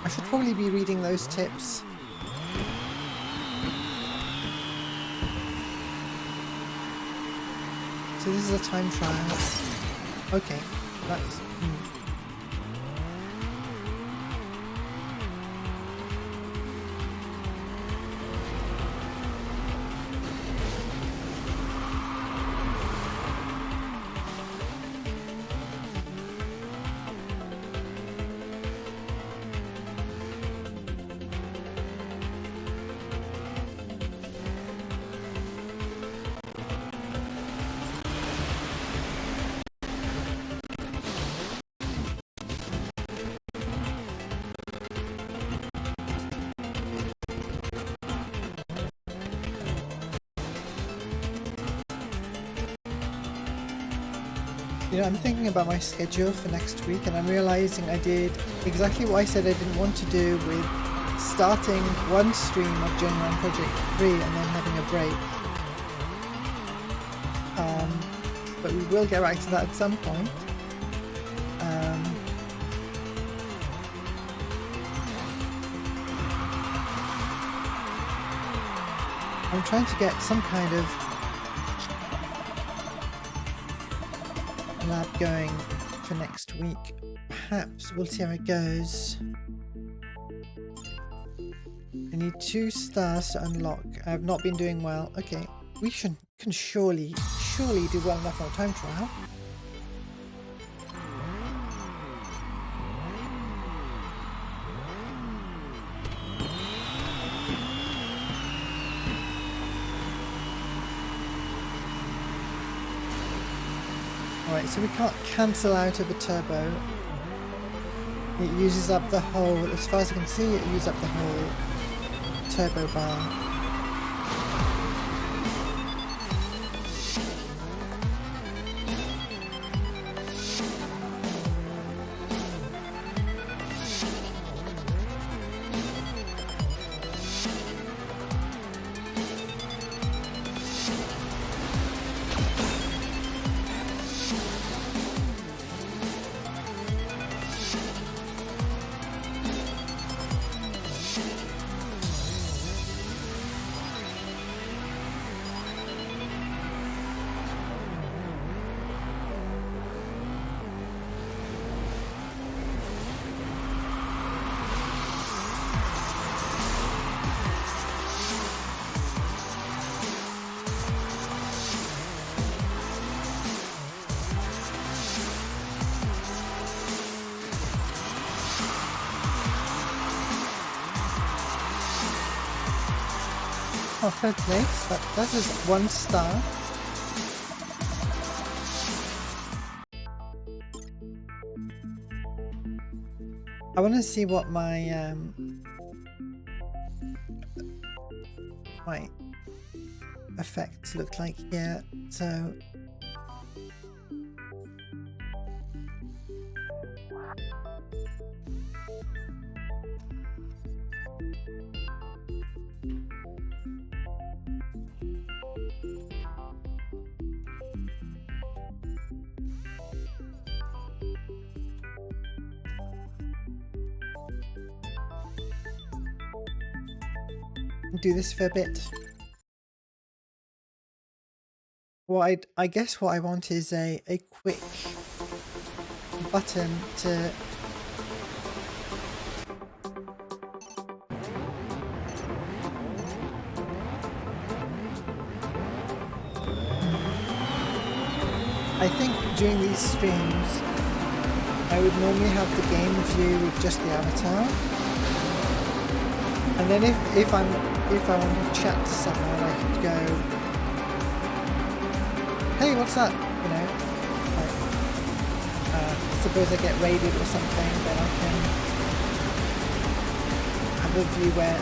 I should probably be reading those tips. So this is a time trial. Okay, that's... You know, I'm thinking about my schedule for next week, and I'm realizing I did exactly what I said I didn't want to do with starting one stream of Genuine Project 3 and then having a break. But we will get back to that at some point. I'm trying to get some kind of lab going for next week. Perhaps we'll see how it goes. I need 2 stars to unlock. I have not been doing well. Okay, we can surely do well enough on a time trial. Alright, so we can't cancel out of a turbo. It uses up the whole, as far as I can see, it uses up the whole turbo bar. Oh, third place. That is 1 star. I want to see what my my effects look like here. So do this for a bit. Well, I guess what I want is a quick button to I think during these streams I would normally have the game view with just the avatar. And then if I want to chat to someone, I could go, "Hey, what's up?" You know, like, suppose I get raided or something, then I can have a view where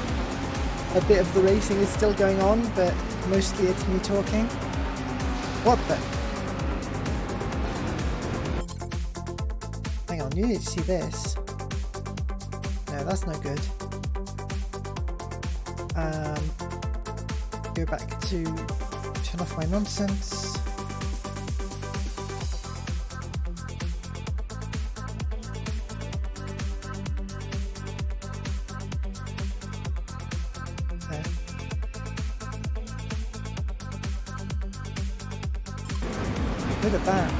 a bit of the racing is still going on, but mostly it's me talking. What the? Hang on, you need to see this. No, that's no good. Go back to turn off my nonsense. There. Look at that.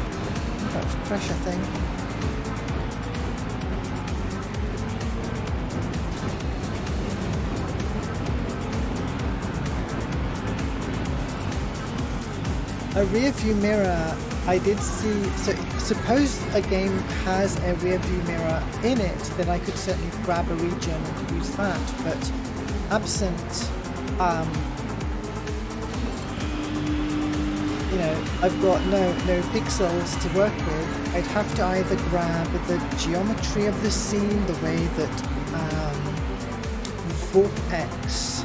That's a pressure thing. A rear view mirror, I did see, so suppose a game has a rear view mirror in it, then I could certainly grab a region and use that, but absent, you know, I've got no pixels to work with, I'd have to either grab the geometry of the scene, the way that Vortex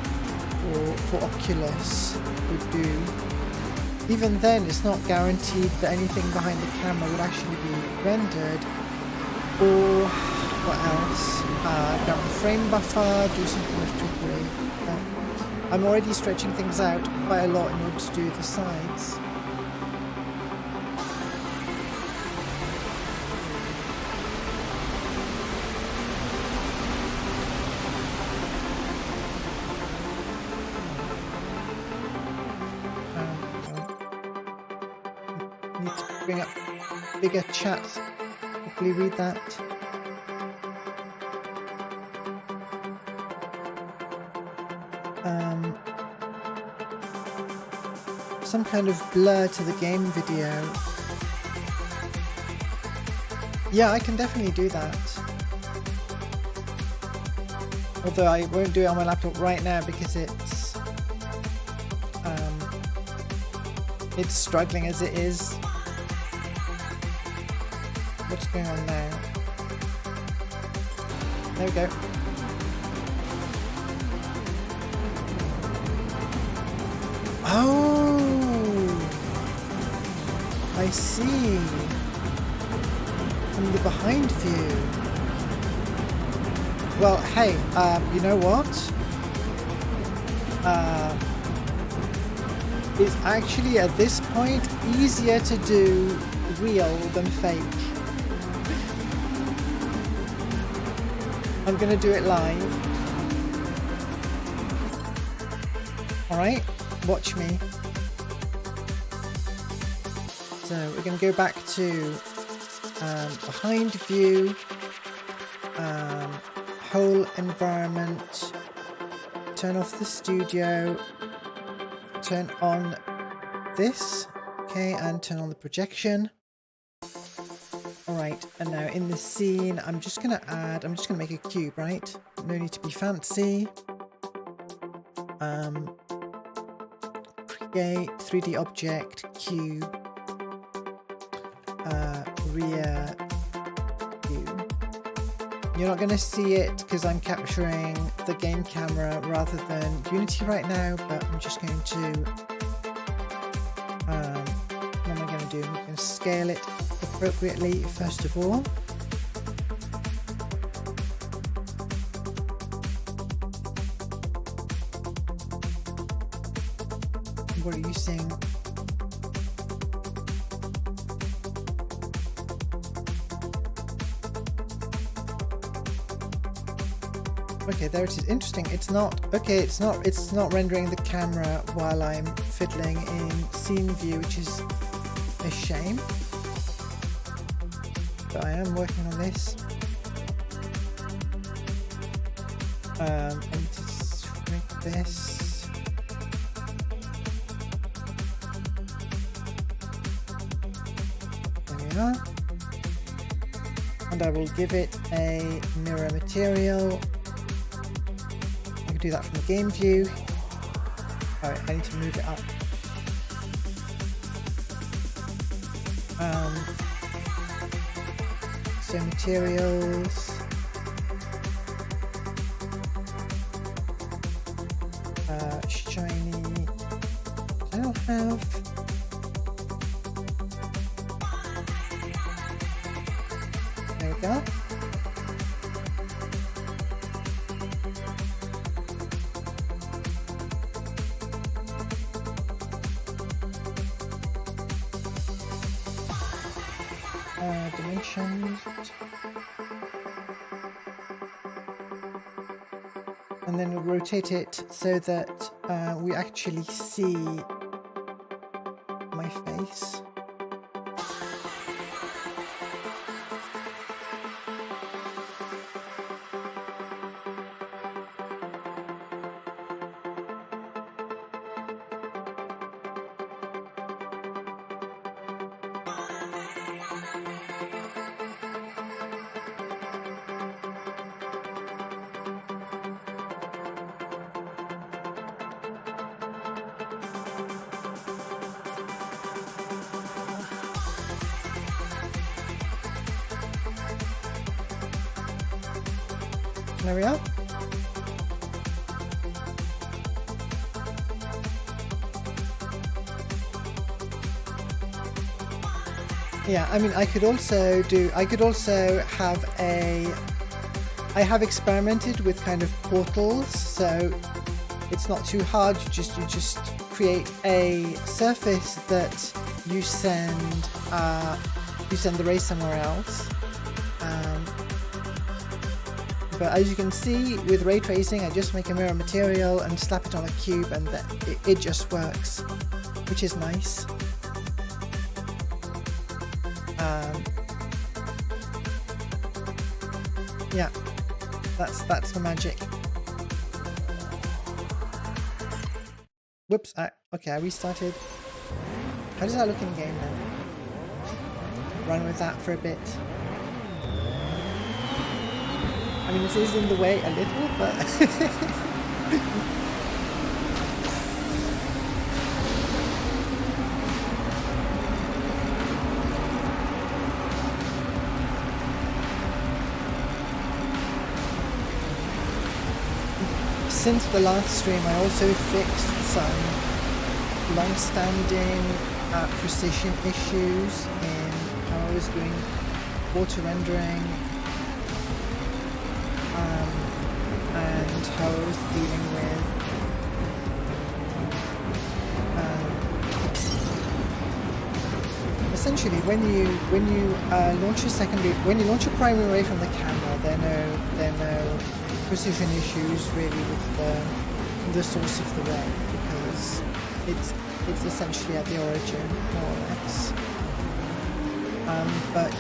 for Oculus would do. Even then, it's not guaranteed that anything behind the camera would actually be rendered. Or what else? Grab the frame buffer, do something with trickery. I'm already stretching things out quite a lot in order to do the sides. Need to bring up bigger chat. Hopefully read that. Some kind of blur to the game video. Yeah, I can definitely do that. Although I won't do it on my laptop right now because it's struggling as it is. What's going on now? There we go. Oh, I see. From the behind view. Well, hey, you know what? It's actually at this point easier to do real than fake. I'm gonna do it live. Alright, watch me. So we're gonna go back to behind view, whole environment, turn off the studio, turn on this, okay, and turn on the projection. Alright, and now in this scene, I'm just gonna make a cube, right? No need to be fancy. Create 3D object, cube, rear view. You're not gonna see it because I'm capturing the game camera rather than Unity right now, but I'm just going to, what am I gonna do? I'm gonna scale it appropriately first of all. What are you seeing? Okay, there it is. Interesting. It's not rendering the camera while I'm fiddling in scene view, which is a shame. But I am working on this. I need to shrink this. There we are. And I will give it a mirror material. Do that from the game view. Alright, I need to move it up. So materials. Shiny. I don't have. There we go. Dimensions, and then we'll rotate it so that we actually see my face. There we are. Yeah, I mean, I could also have I have experimented with kind of portals, so it's not too hard. You just create a surface that you send the ray somewhere else. But as you can see, with ray tracing, I just make a mirror material and slap it on a cube, and it just works, which is nice. Yeah, that's the magic. Whoops! Okay, I restarted. How does that look in game then? Run with that for a bit. I mean, this is in the way a little, but since the last stream, I also fixed some long-standing precision issues in how I was doing water rendering and how I was dealing with essentially when you launch a primary ray from the camera, there are no precision issues really with the source of the ray, because it's essentially at the origin, more or less. But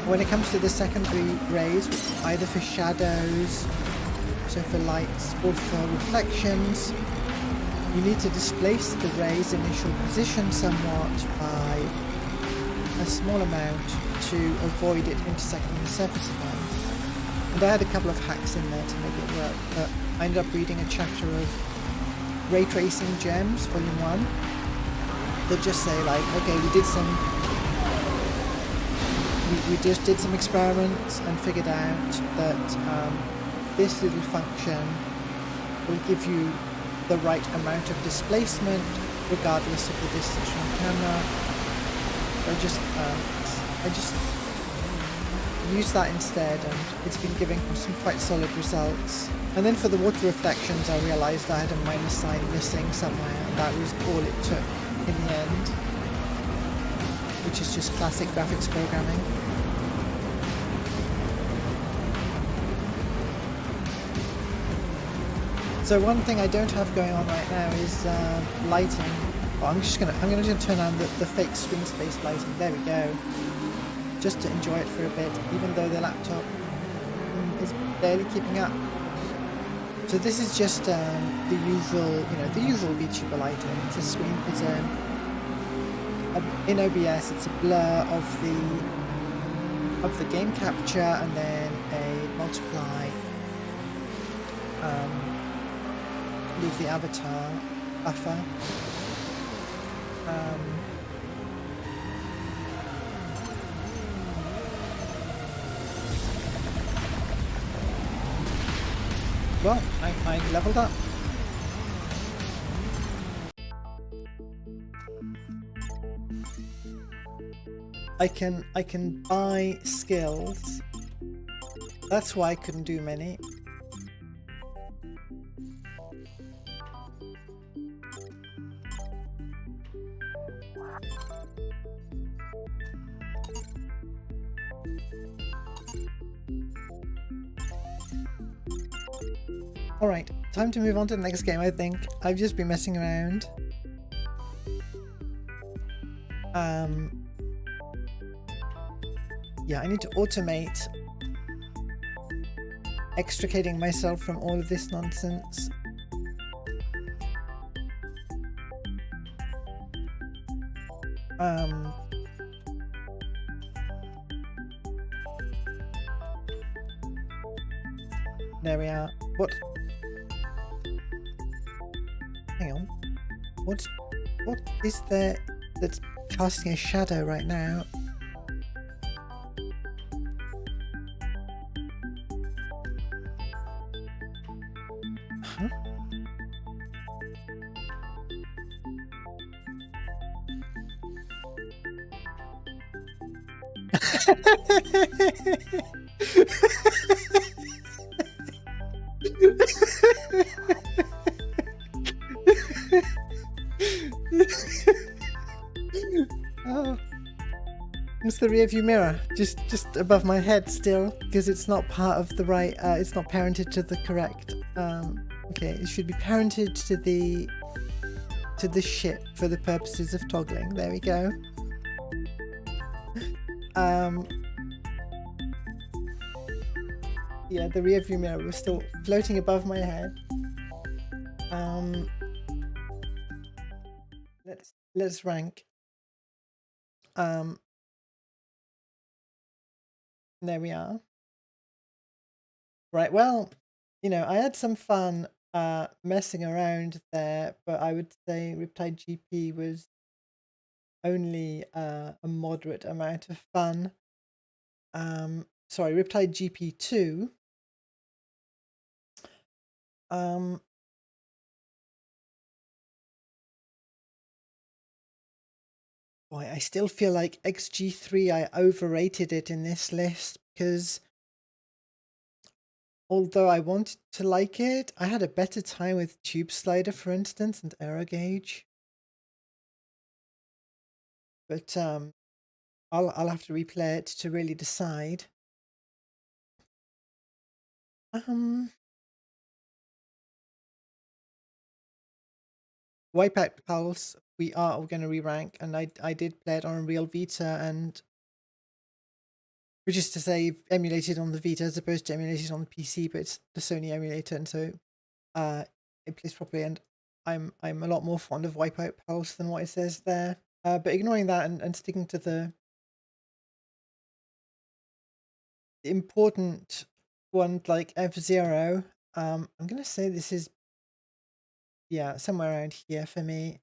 when it comes to the secondary rays, either for shadows, so for lights, or for reflections, you need to displace the ray's initial position somewhat by a small amount to avoid it intersecting the surface of light. And I had a couple of hacks in there to make it work, but I ended up reading a chapter of Ray Tracing Gems, Volume 1, that just say like, okay, we just did some experiments and figured out that this little function will give you the right amount of displacement regardless of the distance from the camera. I just used that instead, and it's been giving some quite solid results. And then for the water reflections, I realised I had a minus sign missing somewhere, and that was all it took in the end, which is just classic graphics programming. So one thing I don't have going on right now is lighting. Well, I'm gonna just turn on the fake screen space lighting. There we go. Just to enjoy it for a bit, even though the laptop is barely keeping up. So this is just the usual VTuber lighting. It's a screen. It's in OBS. It's a blur of the game capture, and then a multiply with the avatar buffer. Well, I leveled up. I can buy skills. That's why I couldn't do many. Alright, time to move on to the next game, I think. I've just been messing around. Yeah, I need to automate extricating myself from all of this nonsense. There we are. What? Hang on. What is there that's casting a shadow right now? Huh? Oh, it's the rear view mirror, just above my head still, because it's not part of the right. It's not parented to the correct. Okay, it should be parented to the ship for the purposes of toggling. There we go. Yeah, the rear view mirror was still floating above my head. Let's rank. There we are. Right, well, I had some fun messing around there, but I would say Riptide GP was only a moderate amount of fun. Sorry, Riptide GP2. Boy, I still feel like XG3, I overrated it in this list because although I wanted to like it, I had a better time with Tube Slider, for instance, and Error Gauge. But I'll have to replay it to really decide. Wipeout Pulse, we are going to re-rank, and I did play it on Real Vita, and which is to say emulated on the Vita as opposed to emulated on the PC, but it's the Sony emulator, and so it plays properly, and I'm a lot more fond of Wipeout Pulse than what it says there. But ignoring that and sticking to the important ones like F-Zero, I'm going to say this is, yeah, somewhere around here for me.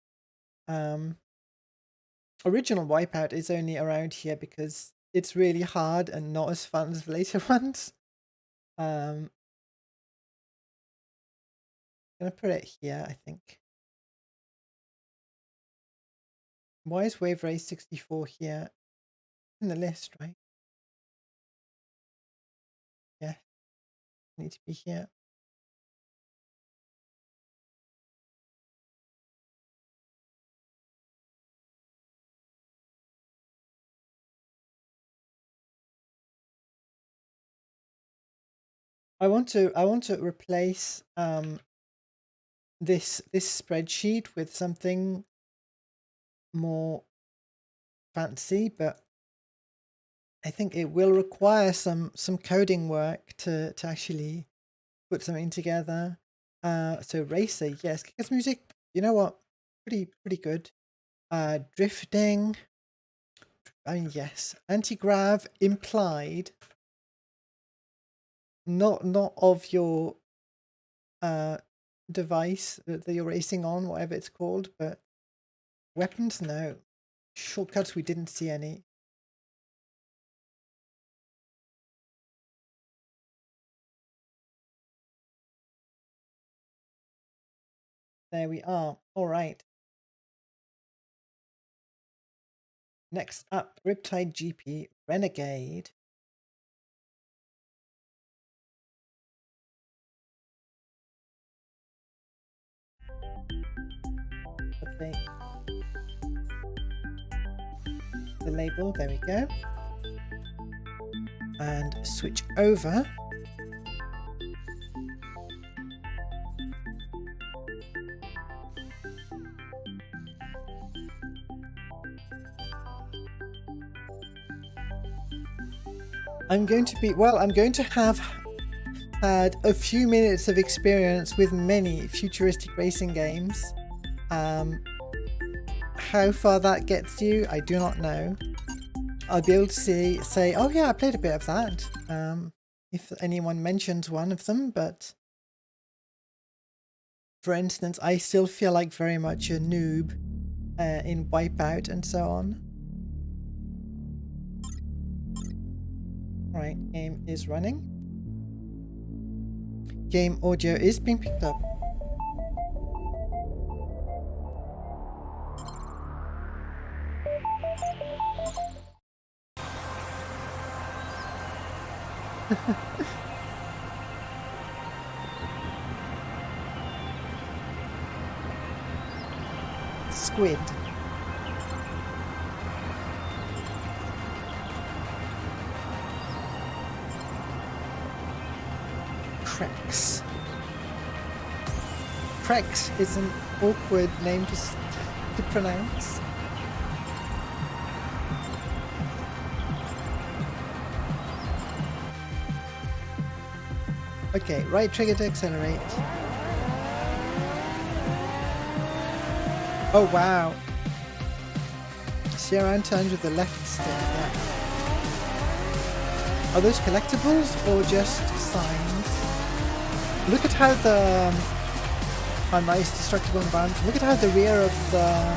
Original Wipeout is only around here because it's really hard and not as fun as the later ones. I'm gonna put it here, I think. Why is Wave Race 64 here? In the list, right? Yeah, need to be here. I want to replace this spreadsheet with something more fancy, but I think it will require some coding work to actually put something together. So Racer, yes, Kick-Ass Music, you know what? Pretty good. Drifting, I mean, yes. Anti-grav implied, not of your device that you're racing on, whatever it's called, but weapons, no. Shortcuts, we didn't see any. There we are. All right. Next up, Riptide GP Renegade. Okay. The label, there we go. And switch over. I'm going to have had a few minutes of experience with many futuristic racing games. How far that gets you, I do not know. I'll be able to say, oh yeah, I played a bit of that, if anyone mentions one of them, but for instance, I still feel like very much a noob in Wipeout and so on. Right, game is running. Game audio is being picked up. Squid. Crex. Crex is an awkward name to pronounce. Okay, right trigger to accelerate. Oh wow. Steer around turns with the left stick, yeah. Are those collectibles or just signs? Look at how the nice destructible environment. Look at how the rear of the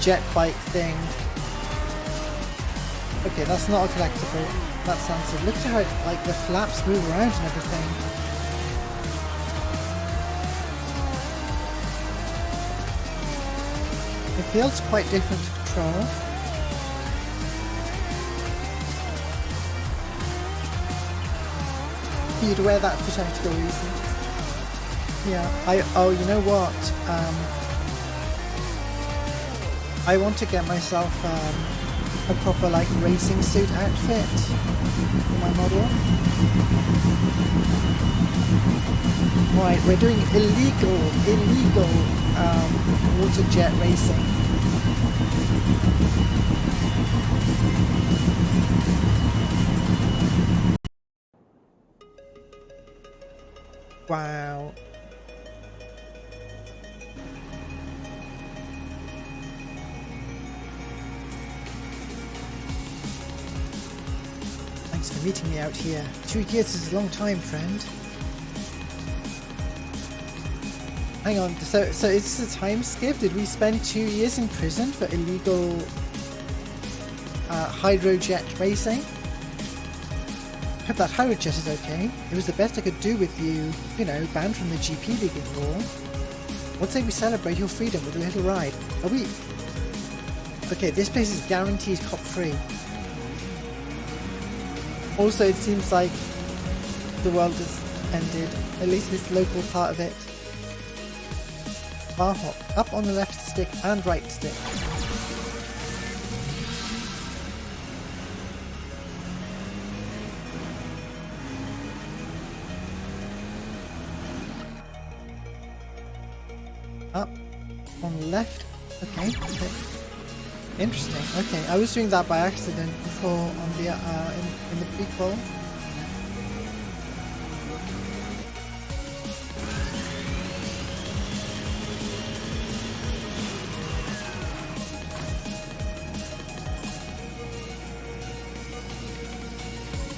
jet bike thing. Okay, that's not a collectible. That sounds good. Look at how like the flaps move around and everything. It feels quite different to Control. You'd wear that for tactical reasons. Yeah, oh, you know what? I want to get myself a proper like racing suit outfit for my model. Right, we're doing illegal water jet racing. Wow. Thanks for meeting me out here. 2 years is a long time, friend. Hang on, so is this a time skip? Did we spend 2 years in prison for illegal hydrojet racing? Hope that hydrojet is okay. It was the best I could do with you, you know, banned from the GP League and all. What say we celebrate your freedom with a little ride? Are we... Okay, this place is guaranteed cop-free. Also, it seems like the world has ended, at least this local part of it. Bar hop, up on the left stick and right stick. Up on the left. Okay. Interesting. Okay, I was doing that by accident before on the in the prequel.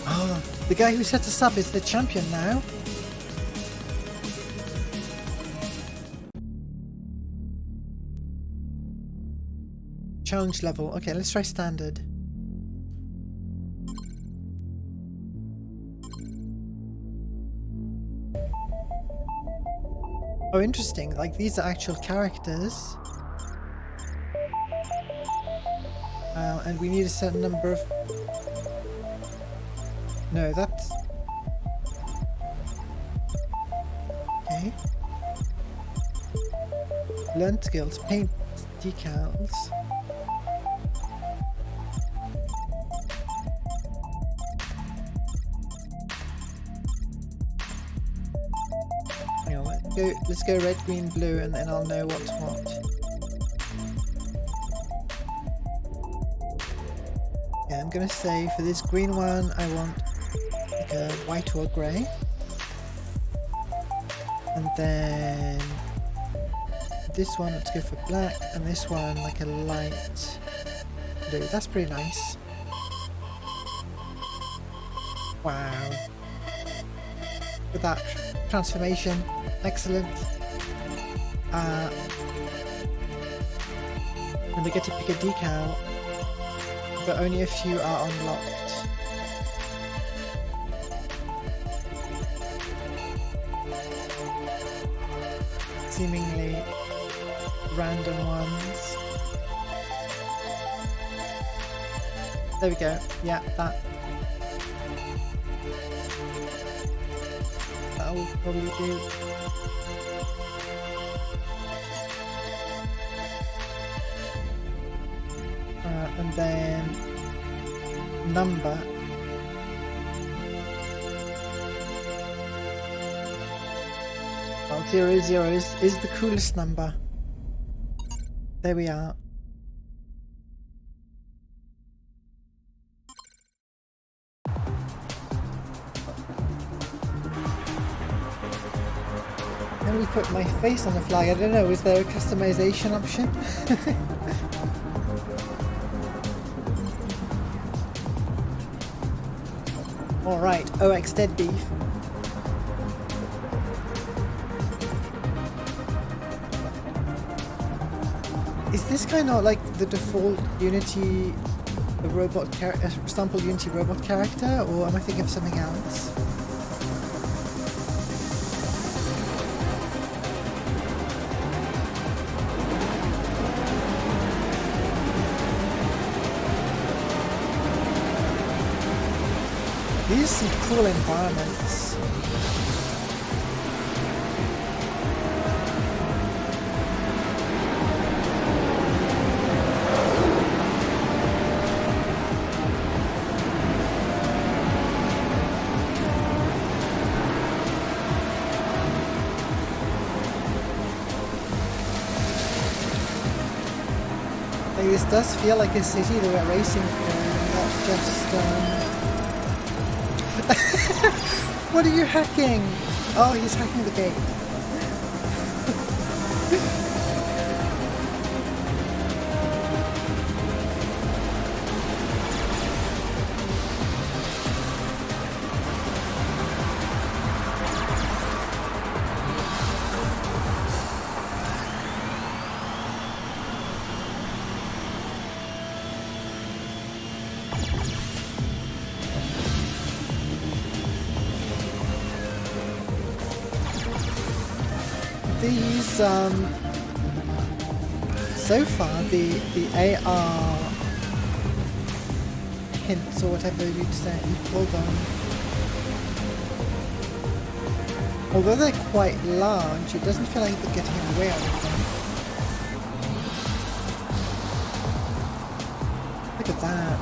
Oh, the guy who set us up is the champion now. Challenge level. Okay, let's try standard. Oh, interesting. Like, these are actual characters. And we need a certain number of... No, that's... Okay. Learn skills. Paint decals. Hang on, let's go red, green, blue, and then I'll know what's what. Okay, I'm gonna say for this green one I want like a white or grey. And then this one, let's go for black, and this one like a light blue. That's pretty nice. Wow. With that transformation, excellent. And they get to pick a decal, but only a few are unlocked. Seemingly random ones. There we go. Yeah, that'll probably do. And then number. Well, 00 is the coolest number. There we are. Then we put my face on the flag. I don't know, is there a customization option? Alright, OX dead beef. Is this kind of like the default Unity robot sample Unity robot character, or am I thinking of something else? These are some cool environments. Like, this does feel like a city that we're racing through, not just What are you hacking? Oh, he's hacking the gate. These, so far, the AR hints or whatever you'd say, you call them, although they're quite large, it doesn't feel like they're getting away or anything. Look at that.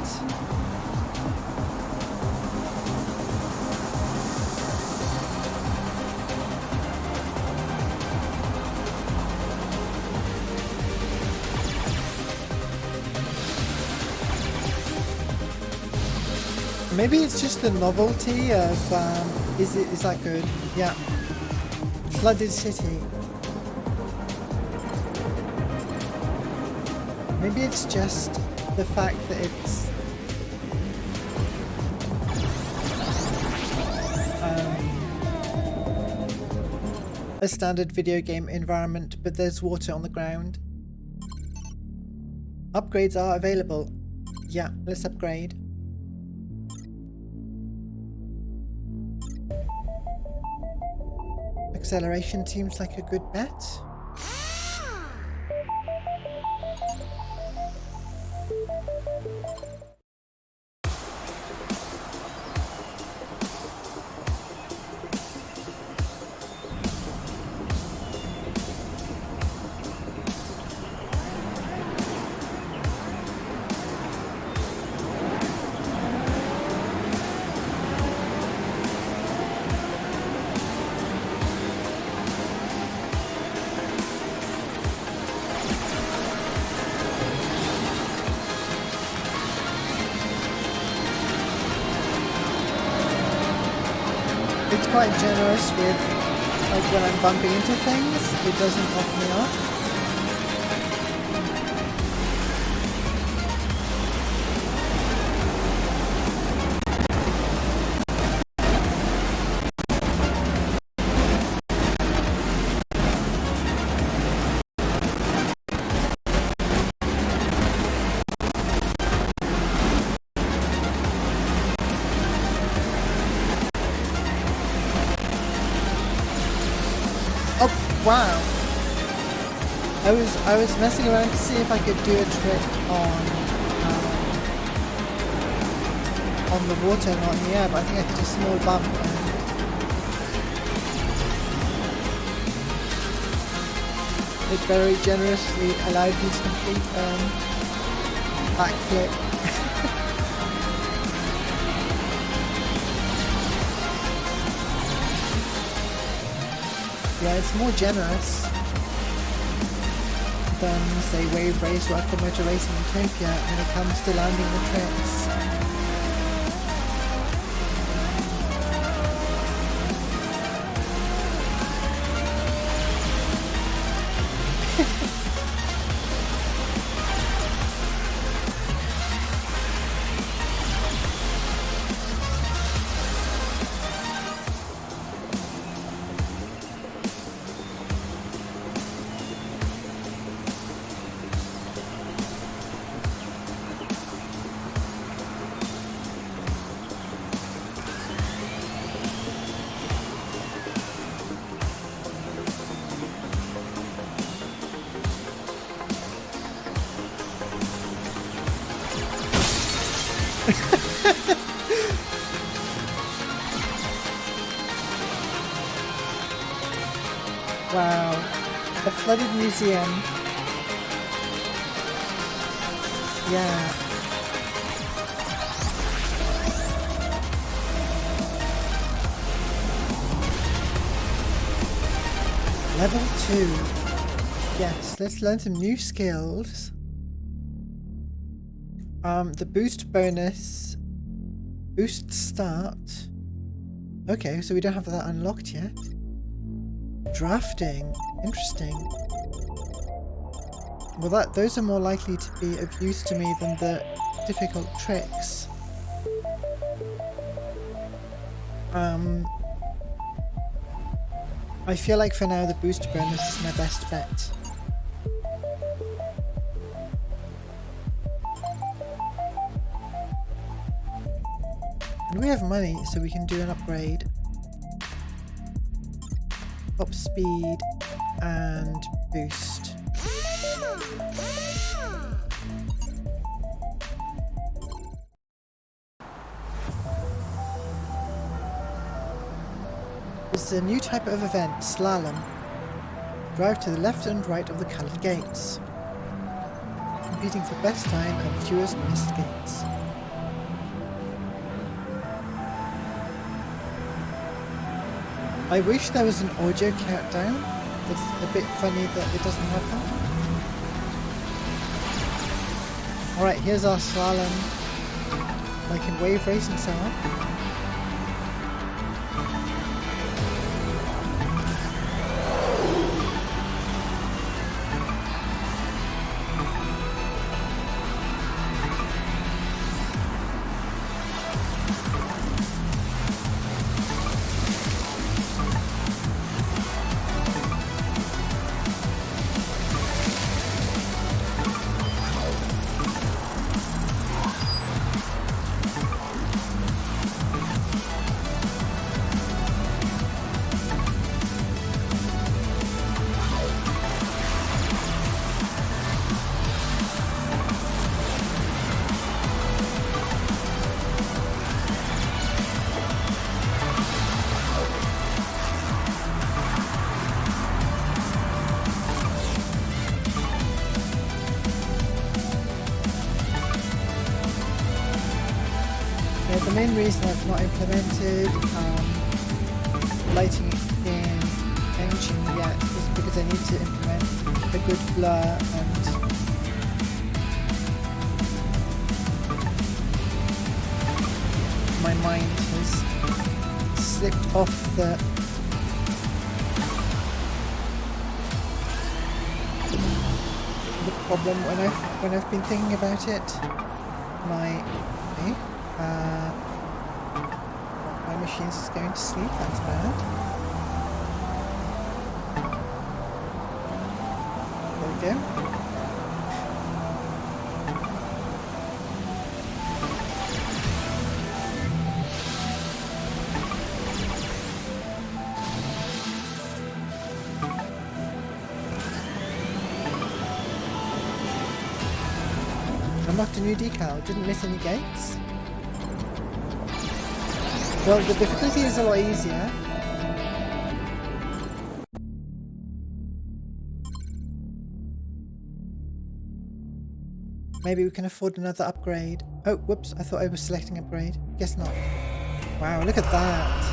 Maybe it's just the novelty of, is that good? Yeah. Flooded city. Maybe it's just the fact that it's a standard video game environment, but there's water on the ground. Upgrades are available. Yeah, let's upgrade. Acceleration seems like a good bet. It's quite generous with, like, when I'm bumping into things, it doesn't knock me off. Wow! I was messing around to see if I could do a trick on the water, not in the air, but I think I hit a small bump. And it very generously allowed me to complete backflip. Yeah, it's more generous than, say, Wave Race or Aqua Motor Racing Utopia when it comes to landing the tricks. flooded museum. Yeah. Level 2. Yes, let's learn some new skills. The boost bonus. Boost start. Okay, so we don't have that unlocked yet. Drafting. Interesting. Well, those are more likely to be of use to me than the difficult tricks. I feel like for now the boost bonus is my best bet. And we have money, so we can do an upgrade. Top speed and boost. It's a new type of event, slalom. Drive to the left and right of the coloured gates, competing for best time and fewest missed gates. I wish there was an audio countdown. It's a bit funny that it doesn't have that. Alright, here's our slalom, like in wave race and so on. The main reason I've not implemented lighting in engine yet is because I need to implement a good blur and my mind has slipped off the problem when I've been thinking about it. My machine's just going to sleep, that's bad. There we go. Unlocked a new decal, didn't miss any gates. Well, the difficulty is a lot easier. Maybe we can afford another upgrade. Oh, whoops, I thought I was selecting upgrade. Guess not. Wow, look at that.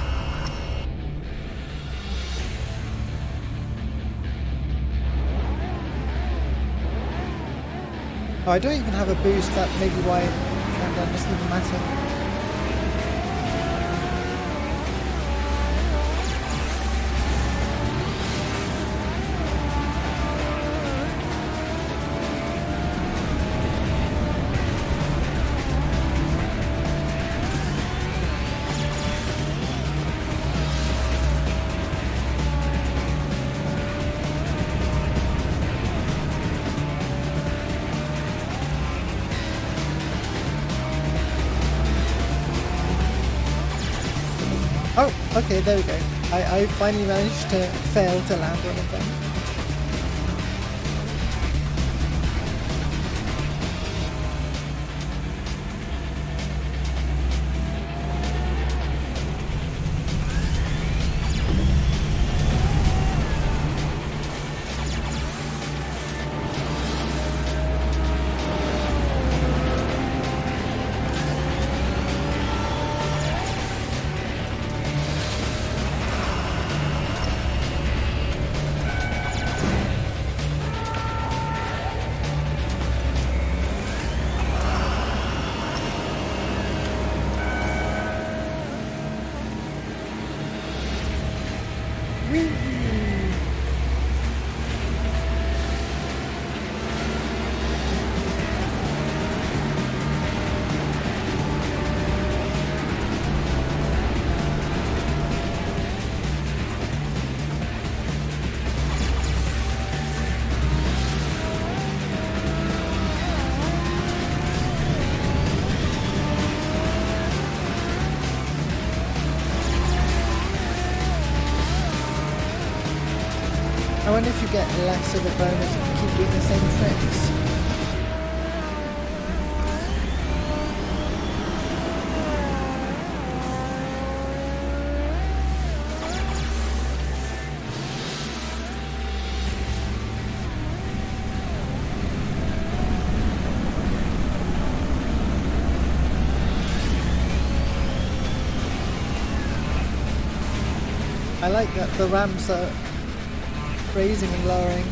Oh, I don't even have a boost, that may be why countdown doesn't even matter. Oh, okay, there we go. I finally managed to fail to land one of them. Whee! I wonder if you get less of a bonus if you keep doing the same tricks. I like that the ramps are raising and lowering.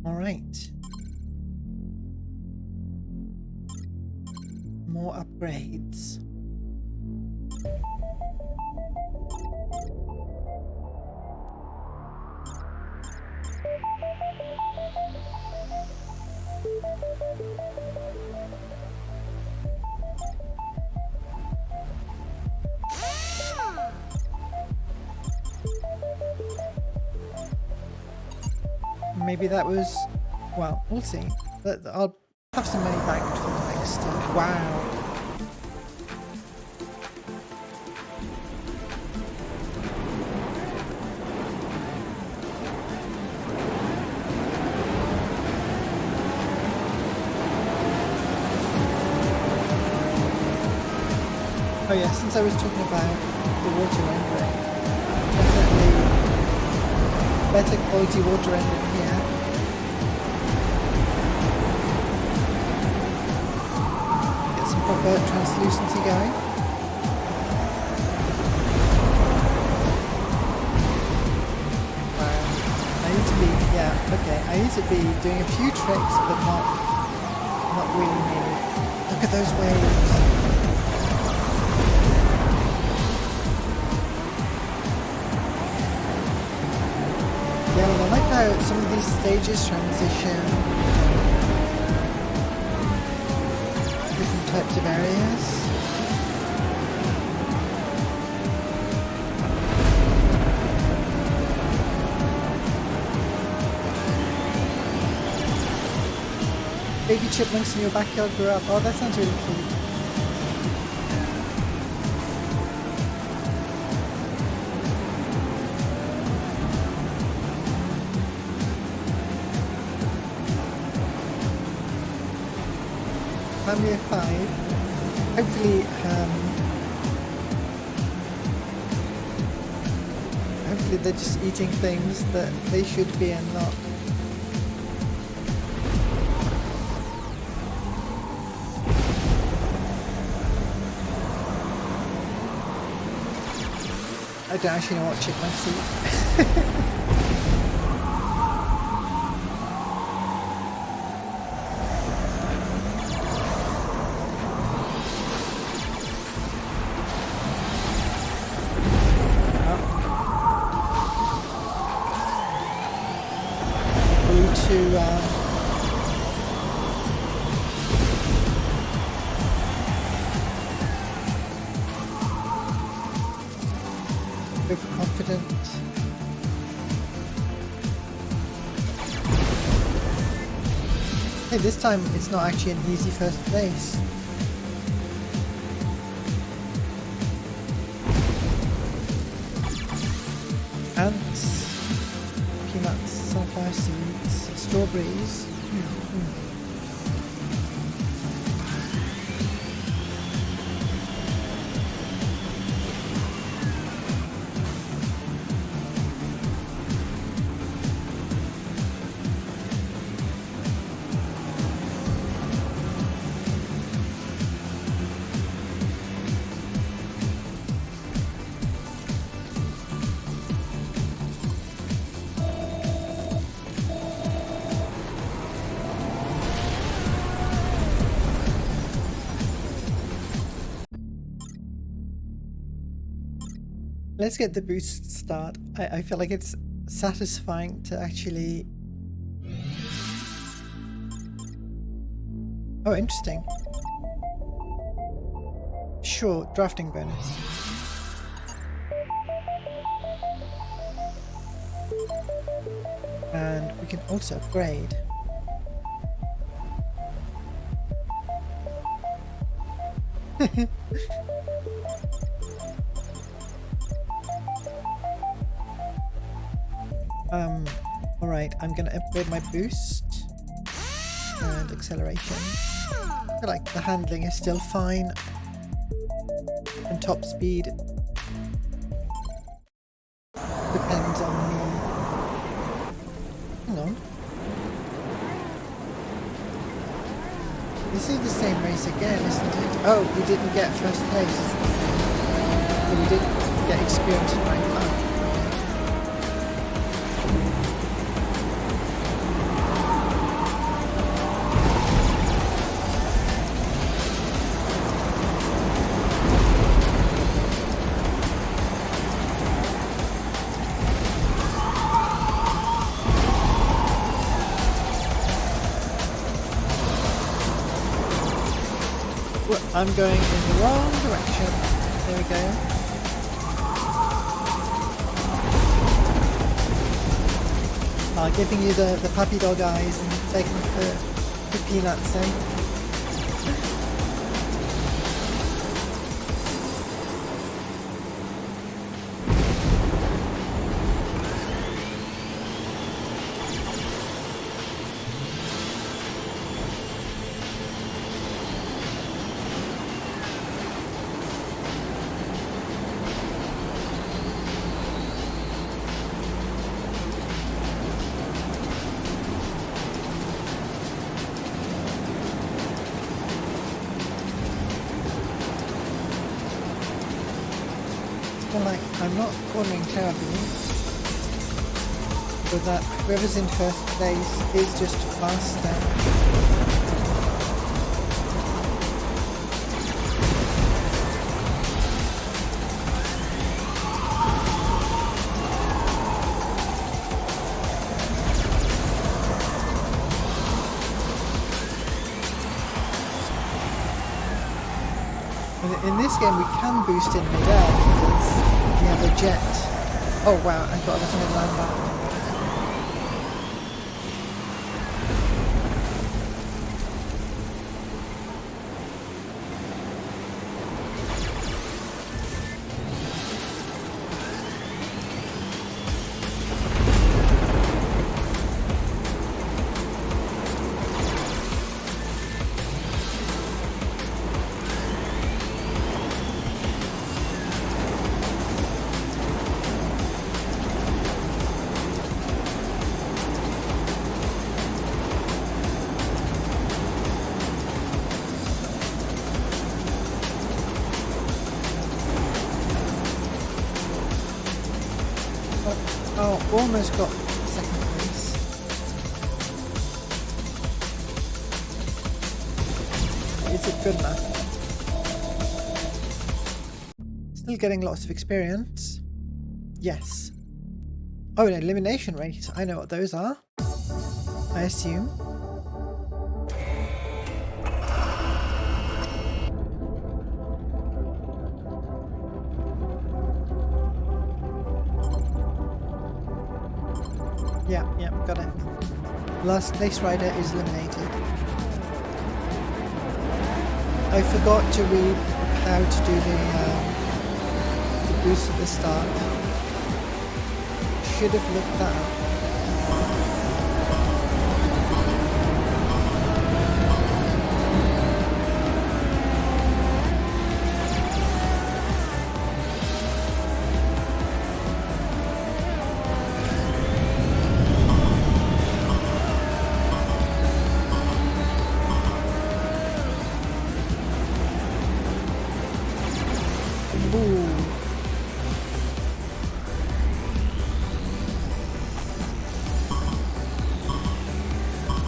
Alright. More upgrades. Maybe that was, well, we'll see. But I'll have some money banked for the next stuff. Wow. Oh yeah, since I was talking about the water rendering, definitely better quality water rendering here. Get some proper translucency going. Wow. I need to be, yeah, okay. I need to be doing a few tricks, but not really many. Look at those waves. Yeah, well, I like how some of these stages transition different types of areas. Baby chipmunks in your backyard grew up. Oh, that sounds really cute. Family of 5. Hopefully, hopefully they're just eating things that they should be and not. I don't actually know what chipmunks eat. Overconfident. Hey, this time it's not actually an easy first place. Ants, peanuts, sunflower seeds, strawberries. Let's get the boost start. I feel like it's satisfying to actually... Oh, interesting. Sure, drafting bonus. And we can also upgrade. Alright, I'm gonna upgrade my boost and acceleration. I feel like the handling is still fine. And top speed depends on me. Hang on. This is the same race again, isn't it? Oh, we didn't get first place. But we didn't get experience in rank up. I'm going in the wrong direction. There we go. Giving you the puppy dog eyes and begging for peanuts, eh? Like, I'm not cornering terribly, but that whoever's in first place is just faster. In this game we can boost in mid-air because we have a jet. Oh wow, I thought I was going to land that. Oh, almost got second place. Is it good enough? Still getting lots of experience. Yes. Oh, an elimination rate. I know what those are. I assume. Yeah, got it. last place rider is eliminated. I forgot to read how to do the boost at the start. Should have looked that up.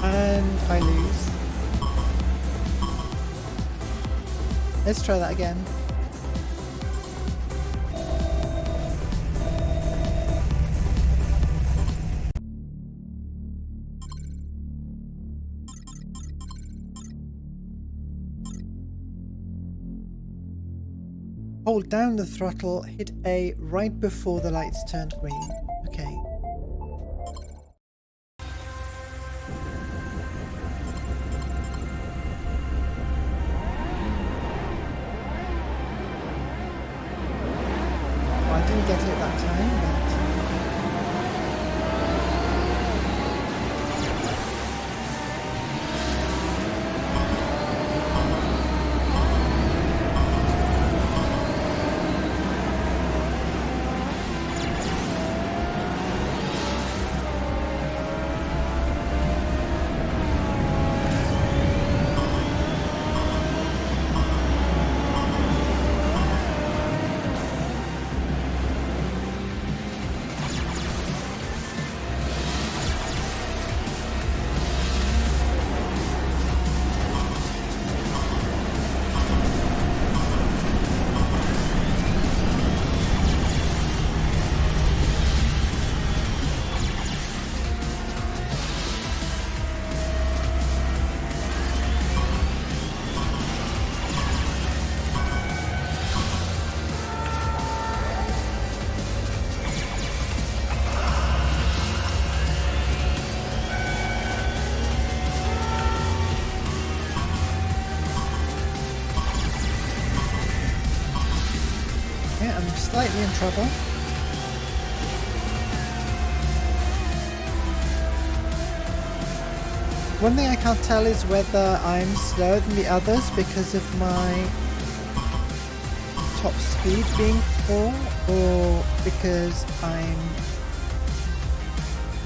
And I lose. Let's try that again. Hold down the throttle, hit A right before the lights turn green. Okay. I didn't get it that time, but... yeah, I'm slightly in trouble. One thing I can't tell is whether I'm slower than the others because of my top speed being 4 or because I'm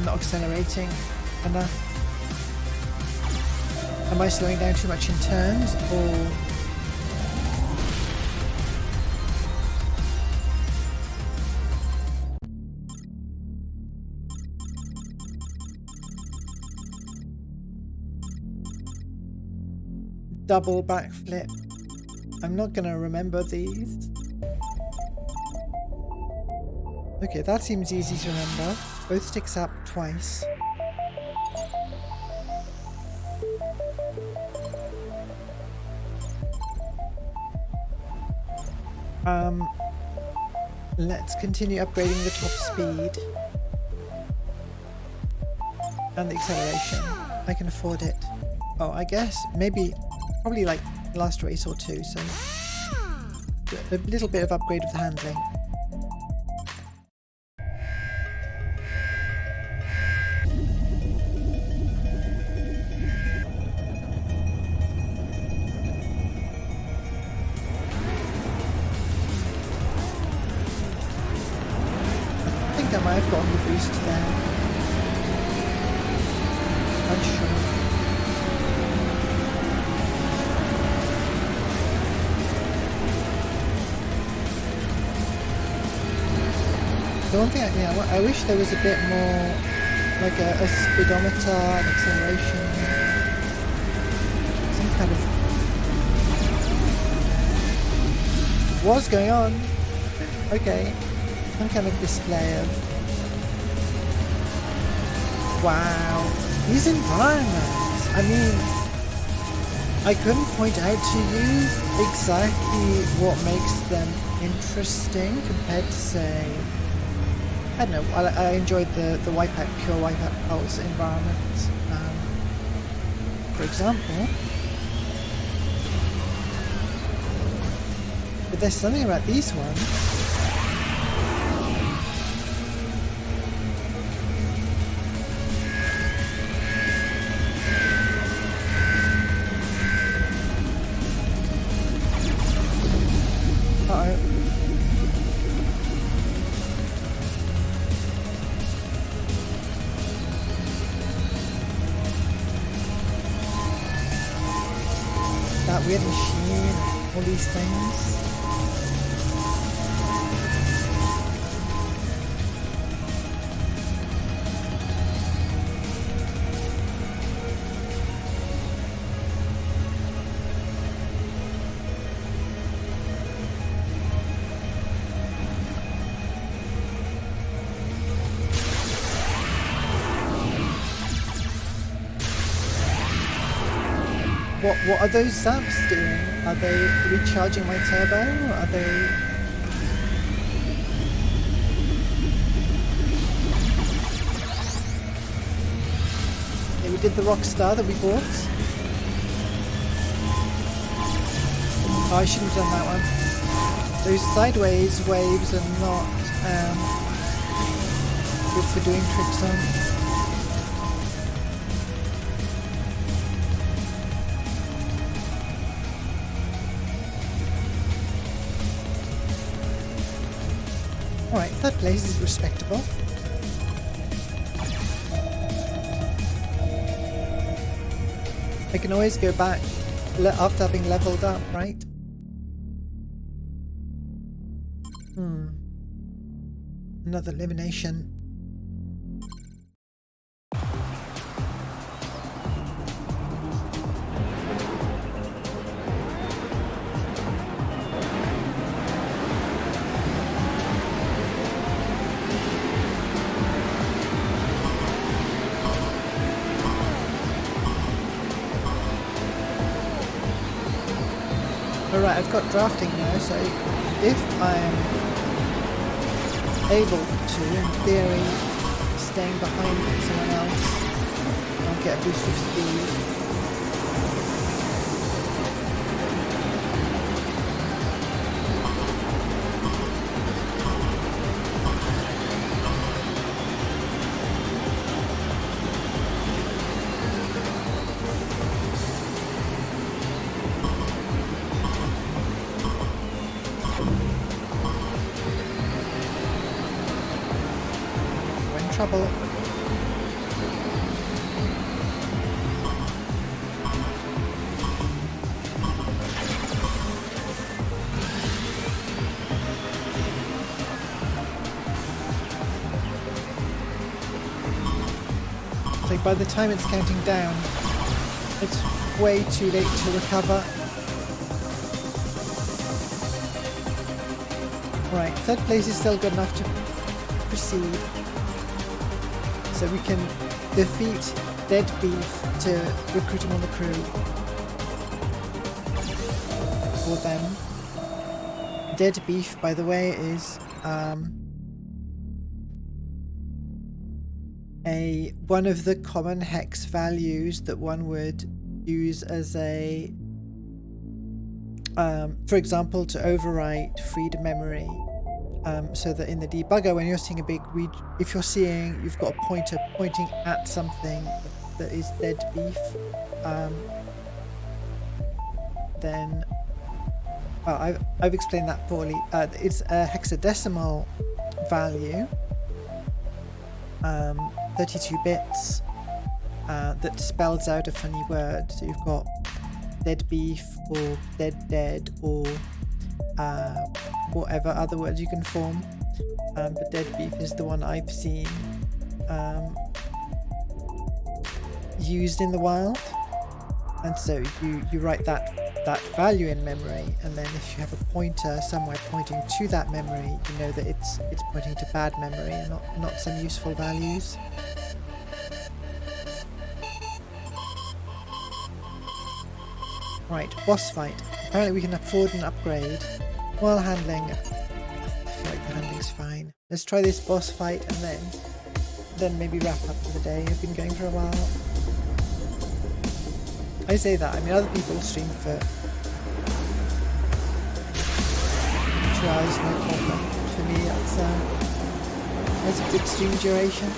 not accelerating enough. Am I slowing down too much in turns or... Double backflip. I'm not gonna remember these. Okay, that seems easy to remember. Both sticks up twice. Let's continue upgrading the top speed. And the acceleration. I can afford it. Oh, I guess maybe probably like last race or two, so a little bit of upgrade of the handling. I think I might have gotten the boost there. Unsure. The one thing, I wish there was a bit more, like a speedometer, an acceleration, some kind of... What's going on? Okay, some kind of display of... Wow, these environments, I mean, I couldn't point out to you exactly what makes them interesting compared to, say, I don't know, I enjoyed the Wipeout, pure Wipeout Pulse environment. for example. But there's something about these ones. Uh-oh. That weird machine, all these things. What are those zaps doing? Are they recharging my turbo? Are they... Okay, we did the Rockstar that we bought. Oh, I shouldn't have done that one. Those sideways waves are not good for doing tricks on. Alright, third place is respectable. I can always go back after having leveled up, right? Another elimination. Alright, I've got drafting now, so if I'm able to, in theory, staying behind someone else, I'll get a boost of speed. Trouble. So by the time it's counting down, it's way too late to recover. Right, third place is still good enough to proceed. So we can defeat Dead Beef to recruit him on the crew. For them. Dead Beef, by the way, is one of the common hex values that one would use as a, for example, to overwrite freed memory. So that in the debugger, when you're seeing a big if you're seeing you've got a pointer pointing at something that is dead beef, then I've explained that poorly. It's a hexadecimal value, 32 bits, that spells out a funny word. So you've got dead beef or dead or whatever other words you can form, but dead beef is the one I've seen used in the wild, and so you write that value in memory, and then if you have a pointer somewhere pointing to that memory, you know that it's pointing to bad memory and not some useful values. Right, boss fight. Apparently we can afford an upgrade. While handling, I feel like the handling's fine. Let's try this boss fight and then maybe wrap up for the day. I've been going for a while. I say that. I mean, other people stream for 2 hours, no problem. For me, that's a good stream duration.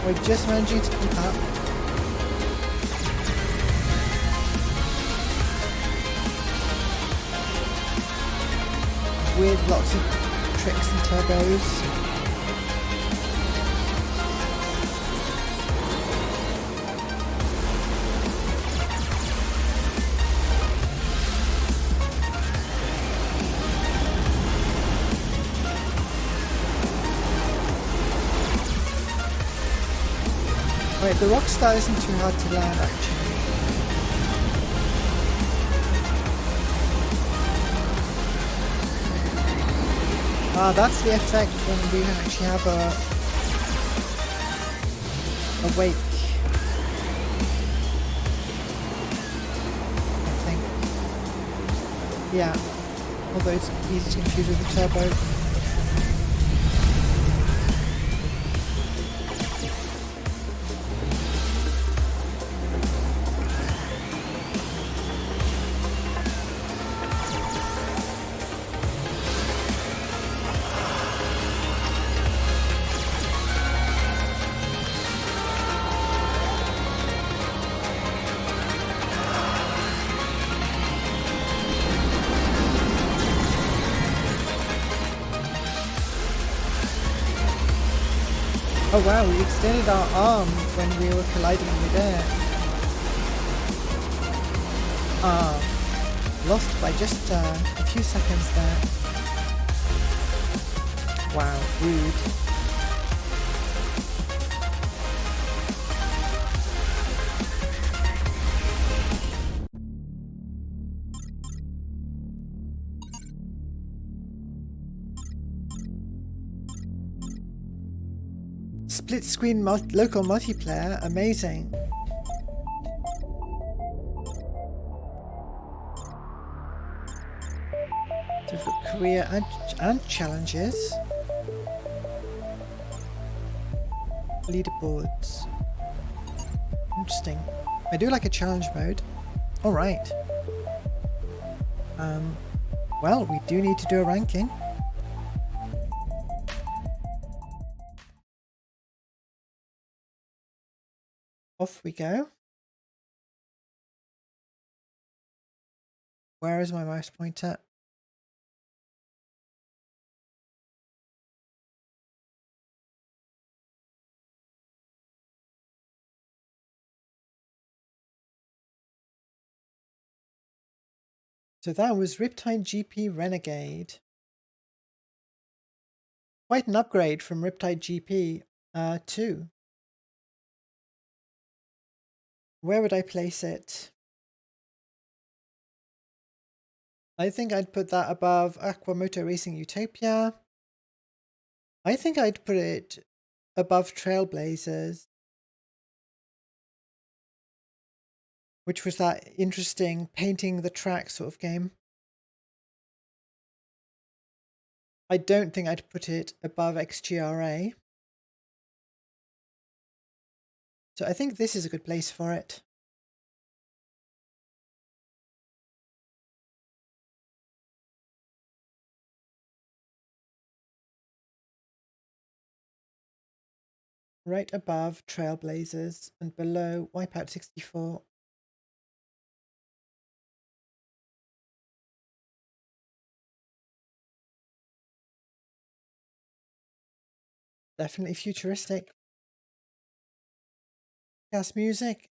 We're just managing to keep up. With lots of tricks and turbos. Right, the Rockstar isn't too hard to land actually. Ah, that's the effect when we actually have a wake. I think. Yeah. Although it's easy to confuse with the turbo. Oh wow, we extended our arm when we were colliding in midair. Lost by just a few seconds there. Wow, rude. Split screen local multiplayer, amazing. So we've got career and challenges. Leaderboards. Interesting. I do like a challenge mode. Alright. Well, we do need to do a ranking. Off we go. Where is my mouse pointer? So that was Riptide GP Renegade. Quite an upgrade from Riptide GP 2. Where would I place it? I think I'd put that above Aquamoto Racing Utopia. I think I'd put it above Trailblazers, which was that interesting painting the track sort of game. I don't think I'd put it above XGRA. So I think this is a good place for it. Right above Trailblazers and below Wipeout 64. Definitely futuristic. Gas music.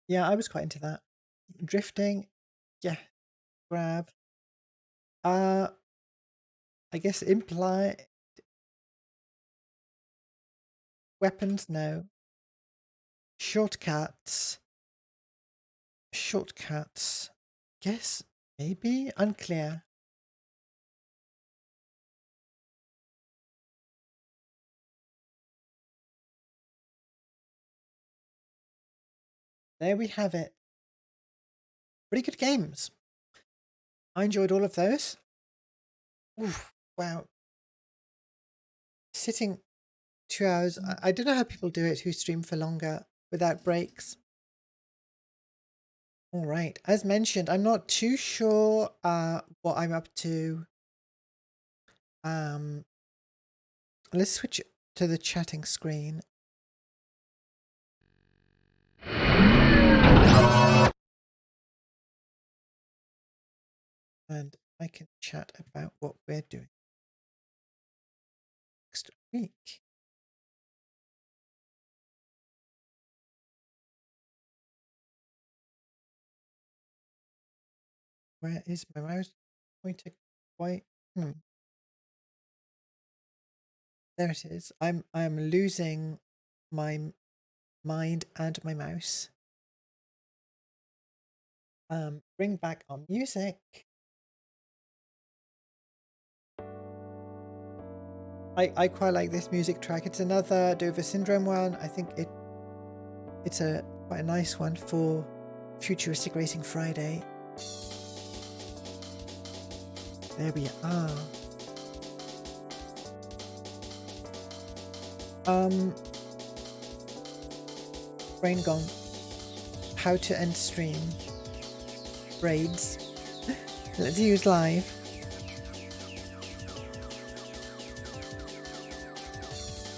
Yeah, I was quite into that. Drifting. Yeah. Grab. I guess imply weapons. No. Shortcuts. Shortcuts. Guess maybe unclear. There we have it. Pretty good games. I enjoyed all of those. Oof, wow. Sitting 2 hours. I don't know how people do it who stream for longer without breaks. All right. As mentioned, I'm not too sure what I'm up to. Let's switch to the chatting screen. And I can chat about what we're doing next week. Where is my mouse pointer? Why? There it is. I'm losing my mind and my mouse. Bring back our music. I quite like this music track. It's another Dover Syndrome one. I think it's quite a nice one for Futuristic Racing Friday. There we are. Brain gone. How to end stream. Raids. Let's use live.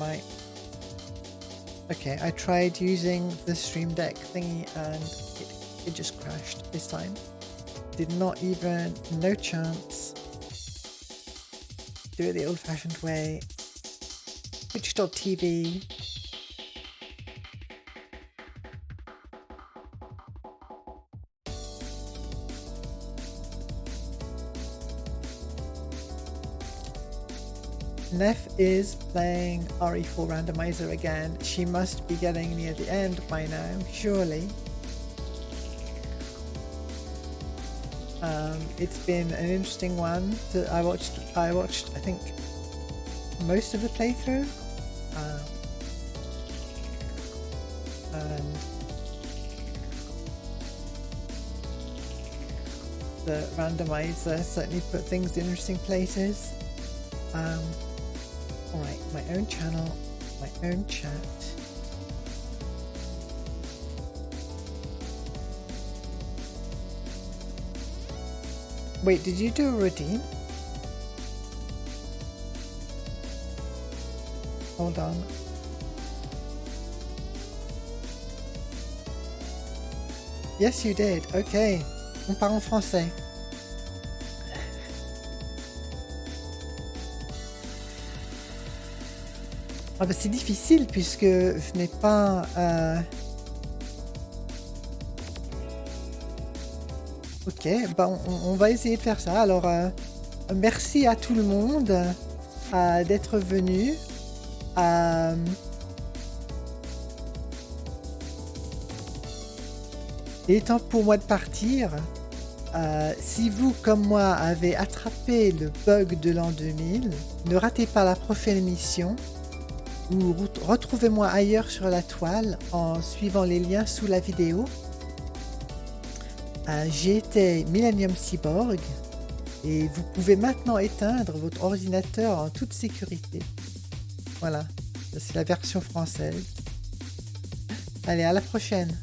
Right. Okay, I tried using the Stream Deck thingy and it just crashed this time. Did not even, no chance. Do it the old-fashioned way. Twitch.tv. Neff is playing RE4 randomizer again. She must be getting near the end by now, surely. It's been an interesting one. I watched I think most of the playthrough. And the randomizer certainly put things in interesting places. Alright, my own channel, my own chat. Wait, did you do a redeem? Hold on. Yes, you did. Okay. On parle en français. Ah bah c'est difficile puisque je n'ai pas... Ok, bah on va essayer de faire ça. Alors, merci à tout le monde d'être venu. Il est temps pour moi de partir. Si vous, comme moi, avez attrapé le bug de l'an 2000, ne ratez pas la prochaine émission. Ou retrouvez-moi ailleurs sur la toile en suivant les liens sous la vidéo. J'ai été Millennium Cyborg et vous pouvez maintenant éteindre votre ordinateur en toute sécurité. Voilà, c'est la version française. Allez, à la prochaine.